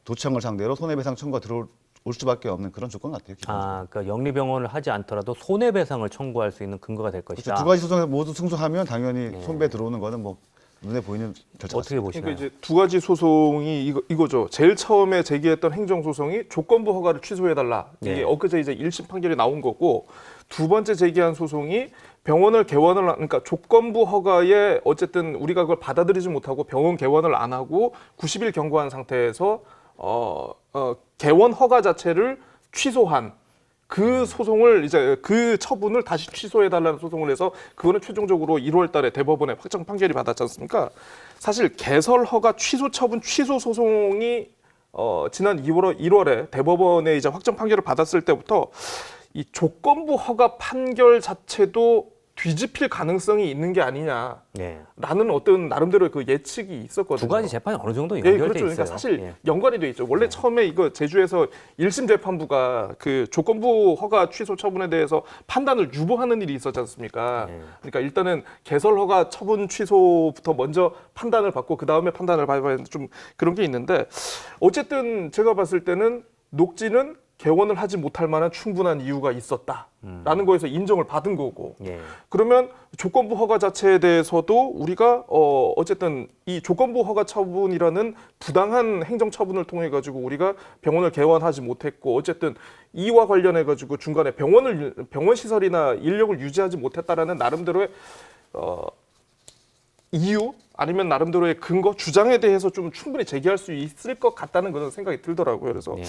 도청을 상대로 손해배상 청구가 들어올 수밖에 없는 그런 조건 같아요. 기본적으로. 그러니까 영리병원을 하지 않더라도 손해배상을 청구할 수 있는 근거가 될 그렇죠. 것이다. 두 가지 소송에 모두 승소하면 당연히 손배 들어오는 거는 뭐 눈에 보이는 절차 어떻게 같습니다. 보시나요? 그러니까 이제 두 가지 소송이 이거죠. 제일 처음에 제기했던 행정 소송이 조건부 허가를 취소해달라. 이게 네. 엊그제 이제 1심 판결이 나온 거고, 두 번째 제기한 소송이 병원을 개원을 그러니까 조건부 허가에 어쨌든 우리가 그걸 받아들이지 못하고 병원 개원을 안 하고 90일 경과한 상태에서 개원 허가 자체를 취소한 그 소송을 이제 그 처분을 다시 취소해달라는 소송을 해서 그거는 최종적으로 1월달에 대법원에 확정 판결이 받았지 않습니까? 사실 개설 허가 취소 처분 취소 소송이 지난 1월에 대법원에 이제 확정 판결을 받았을 때부터 이 조건부 허가 판결 자체도 뒤집힐 가능성이 있는 게 아니냐라는 네. 어떤 나름대로 그 예측이 있었거든요. 두 가지 재판이 어느 정도 예, 연결돼 그렇죠. 있어요. 그러니까 사실 예. 연관이 돼 있죠. 원래 처음에 이거 제주에서 1심 재판부가 그 조건부 허가 취소 처분에 대해서 판단을 유보하는 일이 있었지 않습니까? 네. 그러니까 일단은 개설 허가 처분 취소부터 먼저 판단을 받고 그 다음에 판단을 봐야 하는 좀 그런 게 있는데 어쨌든 제가 봤을 때는 녹지는 개원을 하지 못할 만한 충분한 이유가 있었다라는 거에서 인정을 받은 거고 예. 그러면 조건부 허가 자체에 대해서도 우리가 어쨌든 이 조건부 허가 처분이라는 부당한 행정 처분을 통해 가지고 우리가 병원을 개원하지 못했고 어쨌든 이와 관련해 가지고 중간에 병원 시설이나 인력을 유지하지 못했다라는 나름대로의 이유 아니면 나름대로의 근거 주장에 대해서 좀 충분히 제기할 수 있을 것 같다는 그런 생각이 들더라고요. 그래서 예.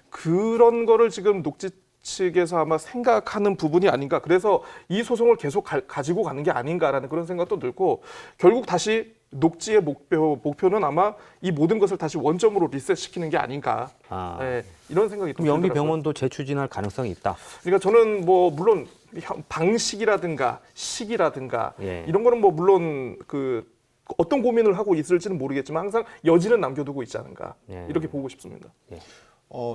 그런 거를 지금 녹지 측에서 아마 생각하는 부분이 아닌가. 그래서 이 소송을 계속 가지고 가는 게 아닌가라는 그런 생각도 들고 결국 다시 녹지의 목표는 아마 이 모든 것을 다시 원점으로 리셋시키는 게 아닌가. 네, 이런 생각이 그럼 들더라고요. 영리병원도 재추진할 가능성이 있다. 그러니까 저는 뭐 물론 방식이라든가 시기라든가 예. 이런 거는 뭐 물론 그 어떤 고민을 하고 있을지는 모르겠지만 항상 여지는 남겨두고 있지 않은가 예. 이렇게 보고 싶습니다.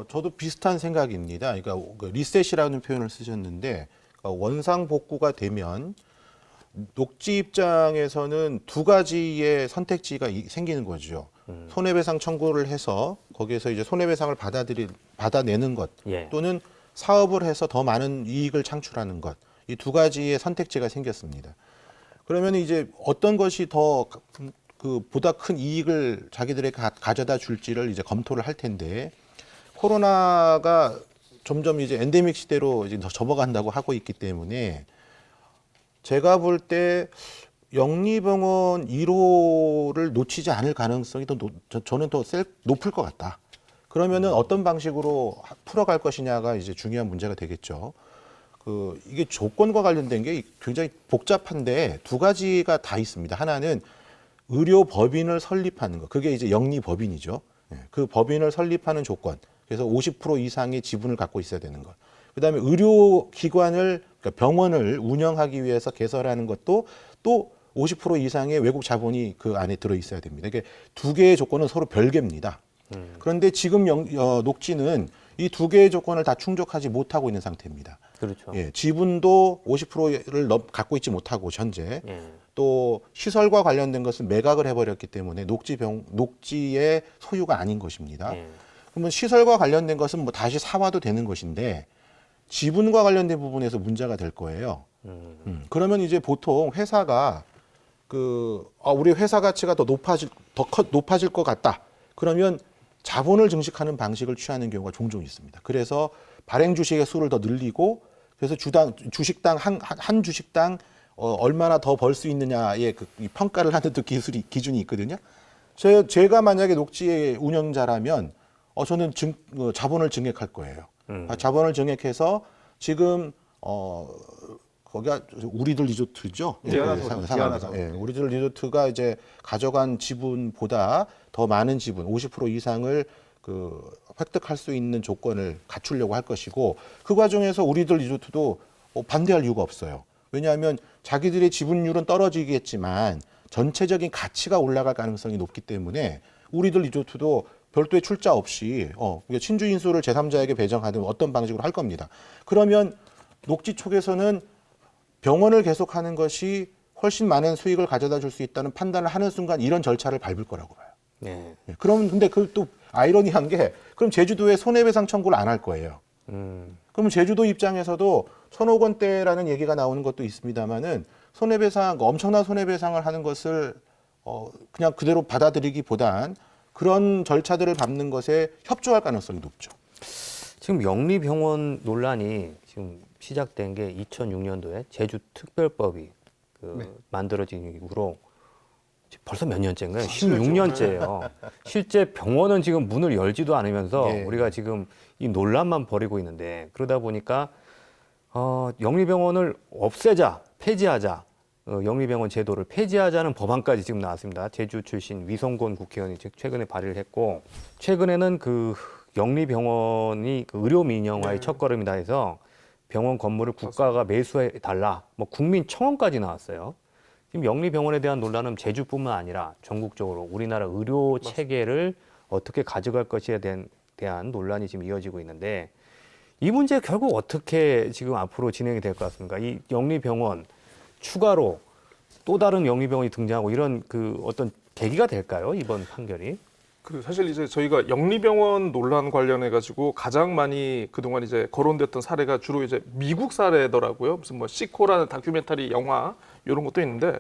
저도 비슷한 생각입니다. 그러니까 그 리셋이라는 표현을 쓰셨는데 그러니까 원상 복구가 되면 녹지 입장에서는 두 가지의 선택지가 생기는 거죠. 손해배상 청구를 해서 거기에서 이제 손해배상을 받아내는 것 예. 또는 사업을 해서 더 많은 이익을 창출하는 것. 이 두 가지의 선택지가 생겼습니다. 그러면 이제 어떤 것이 더 그 보다 큰 이익을 자기들에게 가져다 줄지를 이제 검토를 할 텐데 코로나가 점점 이제 엔데믹 시대로 이제 접어간다고 하고 있기 때문에 제가 볼 때 영리병원 1호를 놓치지 않을 가능성이 저는 더 높을 것 같다. 그러면은 어떤 방식으로 풀어갈 것이냐가 이제 중요한 문제가 되겠죠. 이게 조건과 관련된 게 굉장히 복잡한데 두 가지가 다 있습니다. 하나는 의료 법인을 설립하는 거. 그게 이제 영리 법인이죠. 그 법인을 설립하는 조건. 그래서 50% 이상의 지분을 갖고 있어야 되는 것. 그다음에 의료기관을 그러니까 병원을 운영하기 위해서 개설하는 것도 또 50% 이상의 외국 자본이 그 안에 들어 있어야 됩니다. 이게 두 개의 조건은 서로 별개입니다. 그런데 지금 녹지는 이 두 개의 조건을 다 충족하지 못하고 있는 상태입니다. 그렇죠. 예, 지분도 50%를 갖고 있지 못하고 현재 예. 또 시설과 관련된 것은 매각을 해버렸기 때문에 녹지의 소유가 아닌 것입니다. 예. 그러면 시설과 관련된 것은 뭐 다시 사와도 되는 것인데 지분과 관련된 부분에서 문제가 될 거예요. 그러면 이제 보통 회사가 우리 회사 가치가 더 높아질 것 같다. 그러면 자본을 증식하는 방식을 취하는 경우가 종종 있습니다. 그래서 발행 주식의 수를 더 늘리고 그래서 주식당 한 주식당 얼마나 더 벌 수 있느냐의 이 평가를 하는 또 기준이 있거든요. 제가 만약에 녹지 운영자라면 저는 자본을 증액할 거예요. 자본을 증액해서 지금 거기가 우리들 리조트죠. 지하나서. 예, 우리들 리조트가 이제 가져간 지분보다 더 많은 지분, 50% 이상을 획득할 수 있는 조건을 갖추려고 할 것이고, 그 과정에서 우리들 리조트도 반대할 이유가 없어요. 왜냐하면 자기들의 지분율은 떨어지겠지만 전체적인 가치가 올라갈 가능성이 높기 때문에 우리들 리조트도 별도의 출자 없이 신주 인수를 제3자에게 배정하든 어떤 방식으로 할 겁니다. 그러면 녹지 쪽에서는 병원을 계속하는 것이 훨씬 많은 수익을 가져다 줄 수 있다는 판단을 하는 순간 이런 절차를 밟을 거라고 봐요. 네. 그럼 근데 그 또 아이러니한 게 그럼 제주도에 손해배상 청구를 안 할 거예요. 그럼 제주도 입장에서도 1,000억 원대라는 얘기가 나오는 것도 있습니다만은 손해배상, 엄청난 손해배상을 하는 것을 그냥 그대로 받아들이기보단 그런 절차들을 밟는 것에 협조할 가능성이 높죠. 지금 영리병원 논란이 지금 시작된 게 2006년도에 제주특별법이 만들어진 이후로 벌써 몇 년째인가요? 16년째예요. 실제 병원은 지금 문을 열지도 않으면서 예. 우리가 지금 이 논란만 벌이고 있는데, 그러다 보니까 영리병원을 없애자, 폐지하자, 영리병원 제도를 폐지하자는 법안까지 지금 나왔습니다. 제주 출신 위성곤 국회의원이 최근에 발의를 했고, 최근에는 영리병원이 의료 민영화의 첫걸음이다 해서 병원 건물을 국가가 매수해 달라, 국민청원까지 나왔어요. 지금 영리병원에 대한 논란은 제주뿐만 아니라 전국적으로 우리나라 의료 체계를 어떻게 가져갈 것에 대한 논란이 지금 이어지고 있는데, 이 문제 결국 어떻게 지금 앞으로 진행이 될 것 같습니까? 이 영리병원 추가로 또 다른 영리병원이 등장하고 이런 어떤 계기가 될까요? 이번 판결이? 사실 이제 저희가 영리병원 논란 관련해 가지고 가장 많이 그동안 이제 거론됐던 사례가 주로 이제 미국 사례더라고요. 무슨 시코라는 다큐멘터리 영화 이런 것도 있는데,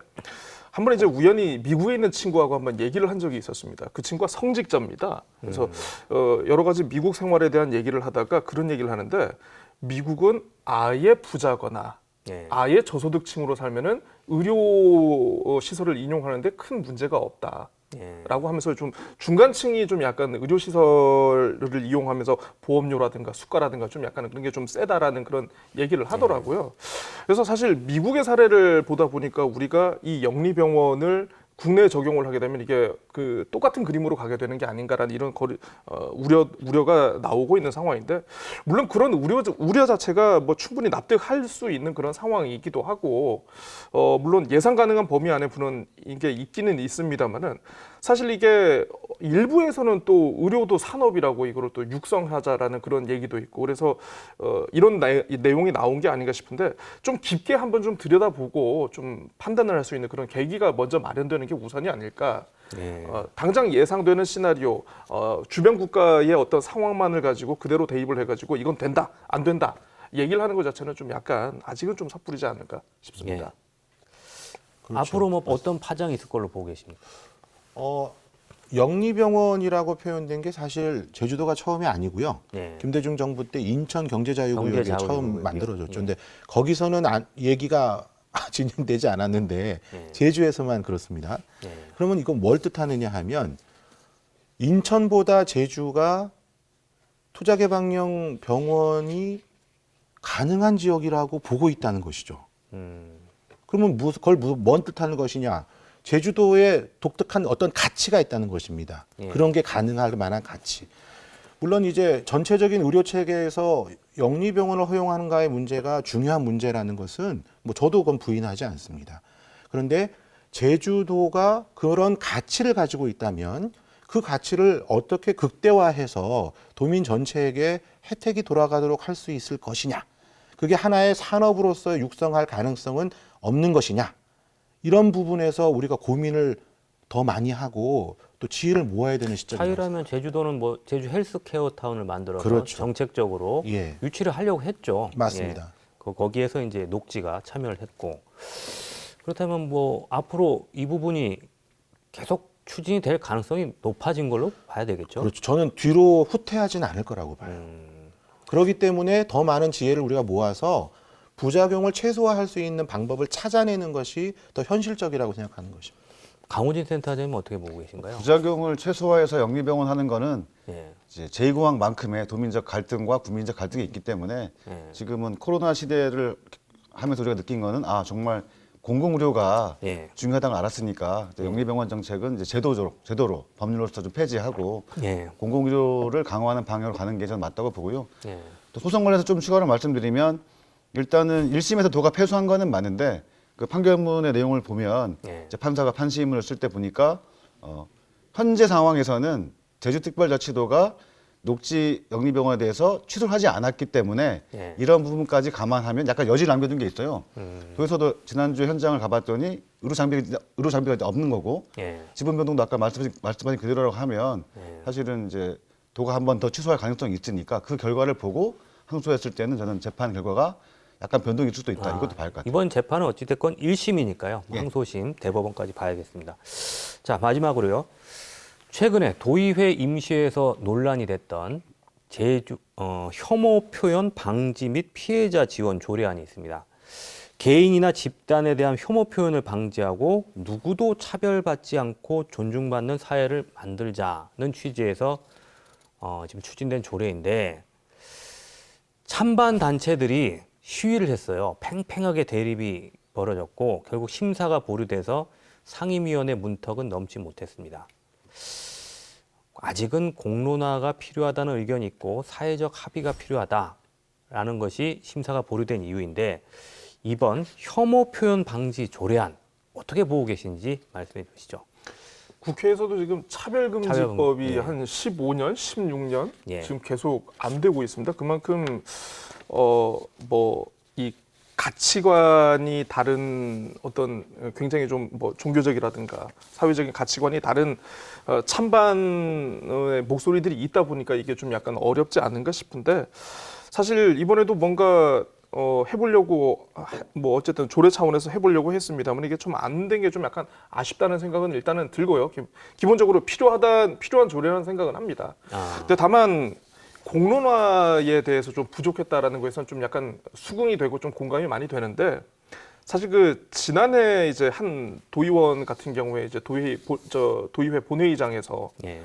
한 번 이제 우연히 미국에 있는 친구하고 한번 얘기를 한 적이 있었습니다. 그 친구가 성직자입니다. 그래서 여러 가지 미국 생활에 대한 얘기를 하다가 그런 얘기를 하는데, 미국은 아예 부자거나 아예 저소득층으로 살면은 의료 시설을 이용하는데 큰 문제가 없다. 라고 하면서 좀 중간층이 좀 약간 의료시설을 이용하면서 보험료라든가 수가라든가 좀 약간 그런 게 좀 세다라는 그런 얘기를 하더라고요. 그래서 사실 미국의 사례를 보다 보니까 우리가 이 영리병원을 국내에 적용을 하게 되면 이게 똑같은 그림으로 가게 되는 게 아닌가라는 이런 우려가 나오고 있는 상황인데, 물론 그런 우려 자체가 충분히 납득할 수 있는 그런 상황이기도 하고, 물론 예상 가능한 범위 안에 부는 이게 있기는 있습니다만은, 사실 이게 일부에서는 또 의료도 산업이라고 이거를 또 육성하자라는 그런 얘기도 있고, 그래서 이런 내용이 나온 게 아닌가 싶은데, 좀 깊게 한번 좀 들여다보고 좀 판단을 할 수 있는 그런 계기가 먼저 마련되는 게 우선이 아닐까. 당장 예상되는 시나리오, 주변 국가의 어떤 상황만을 가지고 그대로 대입을 해가지고 이건 된다, 안 된다 얘기를 하는 것 자체는 좀 약간 아직은 좀 섣부르지 않을까 싶습니다. 그렇죠. 앞으로 어떤 파장이 있을 걸로 보고 계십니까? 영리병원이라고 표현된 게 사실 제주도가 처음이 아니고요. 김대중 정부 때 인천 경제자유구역이 처음 만들어졌죠. 근데 거기서는 얘기가 진행되지 않았는데 제주에서만 그렇습니다. 그러면 이건 뭘 뜻하느냐 하면, 인천보다 제주가 투자개방형 병원이 가능한 지역이라고 보고 있다는 것이죠. 그러면 그걸 뭔 뜻하는 것이냐? 제주도에 독특한 어떤 가치가 있다는 것입니다. 그런 게 가능할 만한 가치. 물론 이제 전체적인 의료 체계에서 영리병원을 허용하는가의 문제가 중요한 문제라는 것은 저도 그건 부인하지 않습니다. 그런데 제주도가 그런 가치를 가지고 있다면 그 가치를 어떻게 극대화해서 도민 전체에게 혜택이 돌아가도록 할 수 있을 것이냐. 그게 하나의 산업으로서 육성할 가능성은 없는 것이냐. 이런 부분에서 우리가 고민을 더 많이 하고 또 지혜를 모아야 되는 시점입니다. 차이라면 제주도는 제주 헬스케어 타운을 만들어서 그렇죠. 정책적으로 유치를 하려고 했죠. 맞습니다. 거기에서 이제 녹지가 참여를 했고, 그렇다면 앞으로 이 부분이 계속 추진이 될 가능성이 높아진 걸로 봐야 되겠죠. 그렇죠. 저는 뒤로 후퇴하지는 않을 거라고 봐요. 그렇기 때문에 더 많은 지혜를 우리가 모아서 부작용을 최소화할 수 있는 방법을 찾아내는 것이 더 현실적이라고 생각하는 것입니다. 강호진 센터장님 어떻게 보고 계신가요? 부작용을 최소화해서 영리병원 하는 거는 예. 이제 제2공항만큼의 도민적 갈등과 국민적 갈등이 있기 때문에 예. 지금은 코로나 시대를 하면서 우리가 느낀 거는 정말 공공의료가 예. 중요하다는 걸 알았으니까 이제 영리병원 정책은 이제 제도로 법률로서 좀 폐지하고 예. 공공의료를 강화하는 방향으로 가는 게 저는 맞다고 보고요. 예. 또 소송 관련해서 좀 추가로 말씀드리면 일단은 1심에서 도가 패소한 거는 맞는데 그 판결문의 내용을 보면 예. 이제 판사가 판시문을 쓸 때 보니까 현재 상황에서는 제주특별자치도가 녹지 영리병원에 대해서 취소를 하지 않았기 때문에 예. 이런 부분까지 감안하면 약간 여지를 남겨둔 게 있어요. 그래서도 지난주에 현장을 가봤더니 의료 장비가 없는 거고 예. 지분 변동도 아까 말씀하신 그대로라고 하면 예. 사실은 이제 도가 한 번 더 취소할 가능성이 있으니까 그 결과를 보고 항소했을 때는 저는 재판 결과가 약간 변동이 있을 수도 있다. 이것도 봐야 할 것 같아요. 이번 재판은 어찌됐건 1심이니까요. 예. 항소심, 대법원까지 봐야겠습니다. 자, 마지막으로요. 최근에 도의회 임시회에서 논란이 됐던 제주 혐오 표현 방지 및 피해자 지원 조례안이 있습니다. 개인이나 집단에 대한 혐오 표현을 방지하고 누구도 차별받지 않고 존중받는 사회를 만들자는 취지에서 지금 추진된 조례인데 찬반 단체들이 시위를 했어요. 팽팽하게 대립이 벌어졌고 결국 심사가 보류돼서 상임위원회 문턱은 넘지 못했습니다. 아직은 공론화가 필요하다는 의견이 있고 사회적 합의가 필요하다라는 것이 심사가 보류된 이유인데 이번 혐오 표현 방지 조례안 어떻게 보고 계신지 말씀해 주시죠. 국회에서도 지금 차별금지법이 예. 한 15년, 16년 예. 지금 계속 안 되고 있습니다. 그만큼 이 가치관이 다른 어떤 굉장히 좀 종교적이라든가 사회적인 가치관이 다른 찬반의 목소리들이 있다 보니까 이게 좀 약간 어렵지 않은가 싶은데 사실 이번에도 뭔가 해보려고 어쨌든 조례 차원에서 해보려고 했습니다만 이게 좀 안 된 게 좀 약간 아쉽다는 생각은 일단은 들고요. 기본적으로 필요한 조례라는 생각은 합니다. 근데 다만 공론화에 대해서 좀 부족했다라는 거에서는 좀 약간 수긍이 되고 좀 공감이 많이 되는데 사실 그 지난해 이제 한 도의원 같은 경우에 이제 도의회 본회의장에서 예.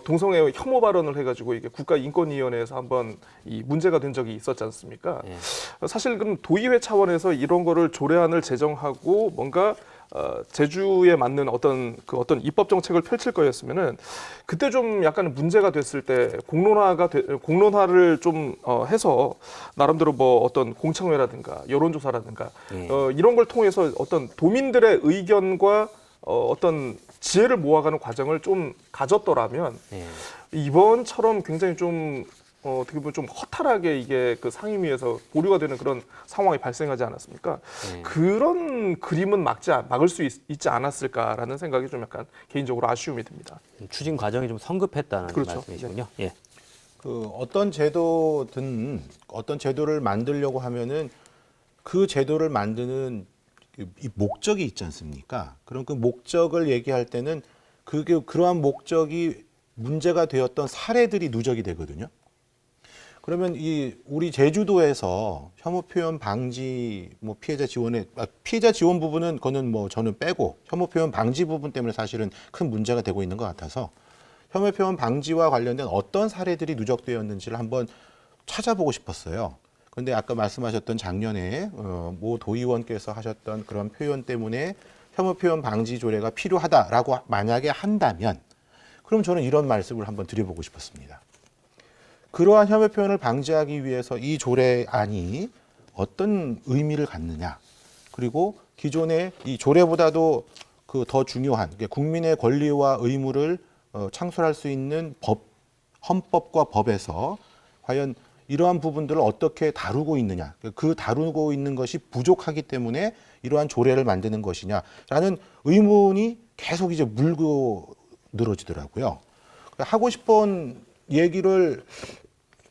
동성애 혐오 발언을 해가지고 이게 국가인권위원회에서 한번 이 문제가 된 적이 있었지 않습니까? 예. 사실 그럼 도의회 차원에서 이런 거를 조례안을 제정하고 뭔가 제주에 맞는 어떤 입법 정책을 펼칠 거였으면은 그때 좀 약간 문제가 됐을 때 공론화를 좀 해서 나름대로 어떤 공청회라든가 여론조사라든가 예. 이런 걸 통해서 어떤 도민들의 의견과 어떤 지혜를 모아가는 과정을 좀 가졌더라면 예. 이번처럼 굉장히 좀 어떻게 보면 좀 허탈하게 이게 그 상임위에서 보류가 되는 그런 상황이 발생하지 않았습니까? 그런 그림은 막을 수 있지 않았을까라는 생각이 좀 약간 개인적으로 아쉬움이 듭니다. 추진 과정이 좀 성급했다는 그렇죠. 말씀이시군요. 예. 어떤 제도든 어떤 제도를 만들려고 하면은 그 제도를 만드는 이 목적이 있지 않습니까? 그럼 그 목적을 얘기할 때는 그러한 목적이 문제가 되었던 사례들이 누적이 되거든요. 그러면 우리 제주도에서 혐오 표현 방지 피해자 지원 부분은 그거는 저는 빼고 혐오 표현 방지 부분 때문에 사실은 큰 문제가 되고 있는 것 같아서 혐오 표현 방지와 관련된 어떤 사례들이 누적되었는지를 한번 찾아보고 싶었어요. 그런데 아까 말씀하셨던 작년에 모 도의원께서 하셨던 그런 표현 때문에 혐오 표현 방지 조례가 필요하다라고 만약에 한다면 그럼 저는 이런 말씀을 한번 드려보고 싶었습니다. 그러한 혐오 표현을 방지하기 위해서 이 조례안이 어떤 의미를 갖느냐. 그리고 기존의 이 조례보다도 더 중요한 국민의 권리와 의무를 창출할 수 있는 헌법과 법에서 과연 이러한 부분들을 어떻게 다루고 있느냐. 그 다루고 있는 것이 부족하기 때문에 이러한 조례를 만드는 것이냐라는 의문이 계속 이제 물고 늘어지더라고요. 하고 싶은 얘기를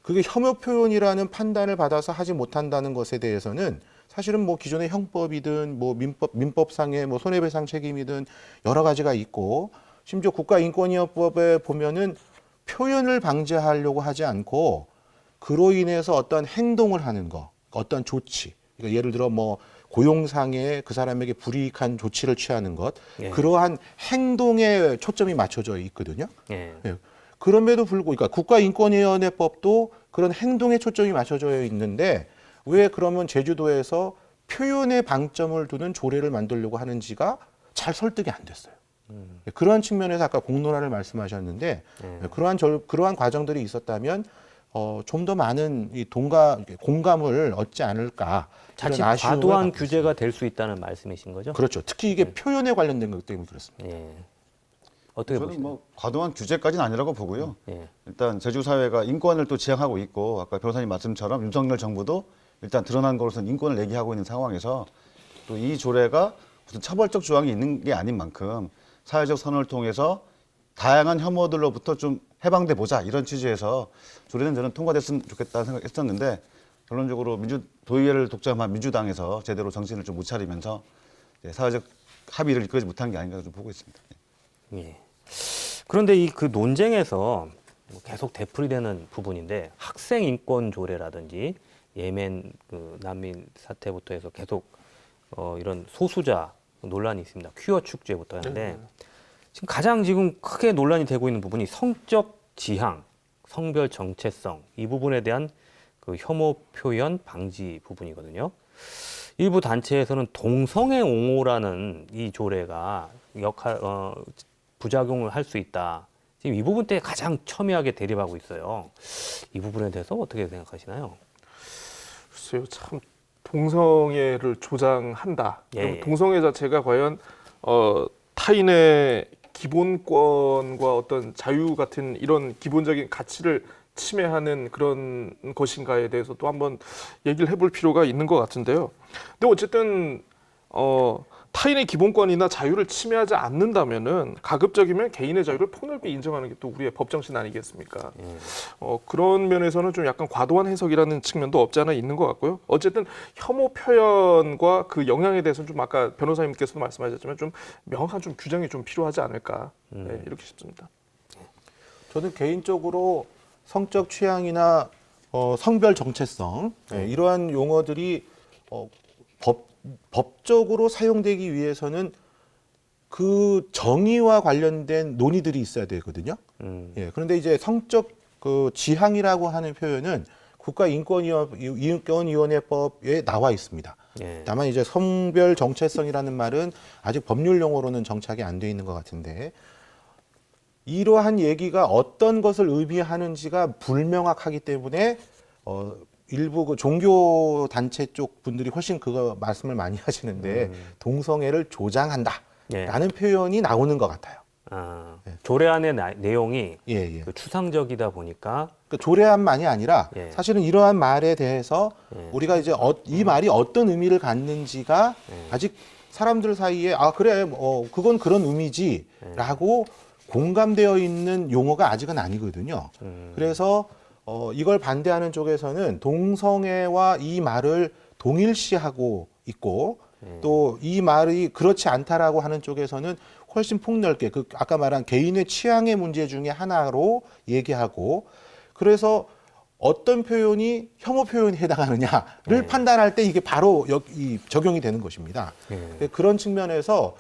그게 혐오 표현이라는 판단을 받아서 하지 못한다는 것에 대해서는 사실은 기존의 형법이든 민법상의 손해배상 책임이든 여러 가지가 있고 심지어 국가인권위원법에 보면은 표현을 방지하려고 하지 않고 그로 인해서 어떤 행동을 하는 거, 어떤 조치, 그러니까 예를 들어 고용상의 그 사람에게 불이익한 조치를 취하는 것, 예. 그러한 행동에 초점이 맞춰져 있거든요. 예. 예. 그럼에도 불구하고, 그러니까 국가인권위원회법도 그런 행동에 초점이 맞춰져 있는데 왜 그러면 제주도에서 표현에 방점을 두는 조례를 만들려고 하는지가 잘 설득이 안 됐어요. 그러한 측면에서 아까 공론화를 말씀하셨는데 그러한 과정들이 있었다면 좀 더 많은 이 공감을 얻지 않을까. 자칫 이런 아쉬움을 과도한 갖고 규제가 될 수 있다는 말씀이신 거죠? 그렇죠. 특히 이게 표현에 관련된 것 때문에 그렇습니다. 예. 어떻게 저는 보시나요? 뭐 과도한 규제까지는 아니라고 보고요. 예. 일단 제주 사회가 인권을 또 지향하고 있고 아까 변호사님 말씀처럼 윤석열 정부도 일단 드러난 것으로서는 인권을 얘기하고 있는 상황에서 또 이 조례가 무슨 처벌적 조항이 있는 게 아닌 만큼 사회적 선언을 통해서 다양한 혐오들로부터 좀 해방돼 보자 이런 취지에서 조례는 저는 통과됐으면 좋겠다는 생각했었는데 결론적으로 도의회를 독점한 민주당에서 제대로 정신을 좀 못 차리면서 사회적 합의를 이끌지 못한 게 아닌가 좀 보고 있습니다. 예. 그런데 이 그 논쟁에서 계속 되풀이되는 부분인데 학생 인권 조례라든지 예멘 그 난민 사태부터 해서 계속 이런 소수자 논란이 있습니다. 퀴어 축제부터 하는데 지금 가장 지금 크게 논란이 되고 있는 부분이 성적 지향, 성별 정체성 이 부분에 대한 그 혐오 표현 방지 부분이거든요. 일부 단체에서는 동성애 옹호라는 이 조례가 부작용을 할 수 있다. 지금 이 부분 때문에 가장 첨예하게 대립하고 있어요. 이 부분에 대해서 어떻게 생각하시나요? 글쎄요, 참 동성애를 조장한다. 예, 예. 동성애 자체가 과연 타인의 기본권과 어떤 자유 같은 이런 기본적인 가치를 침해하는 그런 것인가에 대해서 또 한번 얘기를 해볼 필요가 있는 것 같은데요. 근데 어쨌든 타인의 기본권이나 자유를 침해하지 않는다면은 가급적이면 개인의 자유를 폭넓게 인정하는 게 또 우리의 법정신 아니겠습니까? 그런 면에서는 좀 약간 과도한 해석이라는 측면도 없지 않아 있는 것 같고요. 어쨌든 혐오 표현과 그 영향에 대해서는 좀 아까 변호사님께서도 말씀하셨지만 좀 명확한 좀 규정이 좀 필요하지 않을까 네, 이렇게 싶습니다. 저는 개인적으로 성적 취향이나 성별 정체성 이러한 용어들이 법적으로 사용되기 위해서는 그 정의와 관련된 논의들이 있어야 되거든요. 예, 그런데 이제 성적 그 지향이라고 하는 표현은 국가인권위원회법에 나와 있습니다. 예. 다만 이제 성별 정체성이라는 말은 아직 법률 용어로는 정착이 안 돼 있는 것 같은데 이러한 얘기가 어떤 것을 의미하는지가 불명확하기 때문에 일부 그 종교 단체 쪽 분들이 훨씬 그거 말씀을 많이 하시는데 동성애를 조장한다라는 표현이 나오는 것 같아요. 조례 안의 내용이 예. 그 추상적이다 보니까 그 조례안만이 아니라 예. 사실은 이러한 말에 대해서 예. 우리가 이제 이 말이 어떤 의미를 갖는지가 아직 사람들 사이에 그래 그건 그런 의미지라고 공감되어 있는 용어가 아직은 아니거든요. 그래서 이걸 반대하는 쪽에서는 동성애와 이 말을 동일시하고 있고 또 이 말이 그렇지 않다라고 하는 쪽에서는 훨씬 폭넓게 그 아까 말한 개인의 취향의 문제 중에 하나로 얘기하고 그래서 어떤 표현이 혐오 표현에 해당하느냐를 판단할 때 이게 바로 적용이 되는 것입니다. 그런 측면에서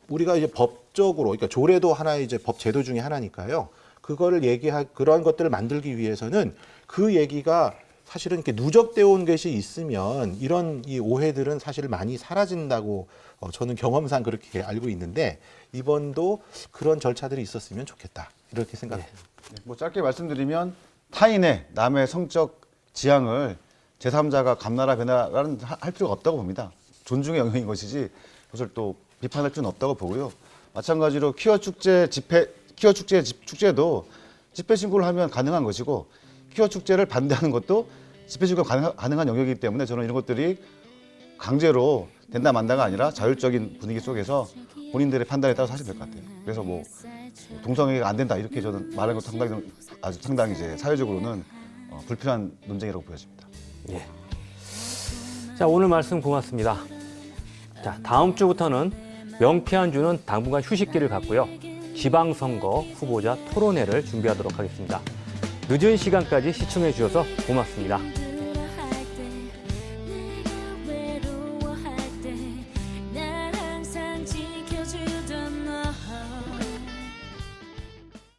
우리가 이제 법적으로 그러니까 조례도 하나의 이제 법 제도 중에 하나니까요. 그거를 그런 것들을 만들기 위해서는 그 얘기가 사실은 이렇게 누적되어 온 것이 있으면 이런 이 오해들은 사실 많이 사라진다고 저는 경험상 그렇게 알고 있는데 이번도 그런 절차들이 있었으면 좋겠다 이렇게 생각합니다. 뭐 짧게 말씀드리면 남의 성적 지향을 제3자가 감나라 배나라는 할 필요가 없다고 봅니다. 존중의 영역인 것이지 그것을 또 비판할 필요는 없다고 보고요. 마찬가지로 퀴어 축제도 집회 신고를 하면 가능한 것이고 퀴어 축제를 반대하는 것도 집회 신고가 가능한 영역이기 때문에 저는 이런 것들이 강제로 된다 만다가 아니라 자율적인 분위기 속에서 본인들의 판단에 따라서 하시면 될 것 같아요. 그래서 뭐 동성애가 안 된다 이렇게 저는 말하는 것도 상당히 이제 사회적으로는 불필요한 논쟁이라고 보여집니다. 예. 자, 오늘 말씀 고맙습니다. 자, 다음 주부터는 명피한 주는 당분간 휴식기를 갖고요. 지방선거 후보자 토론회를 준비하도록 하겠습니다. 늦은 시간까지 시청해 주셔서 고맙습니다.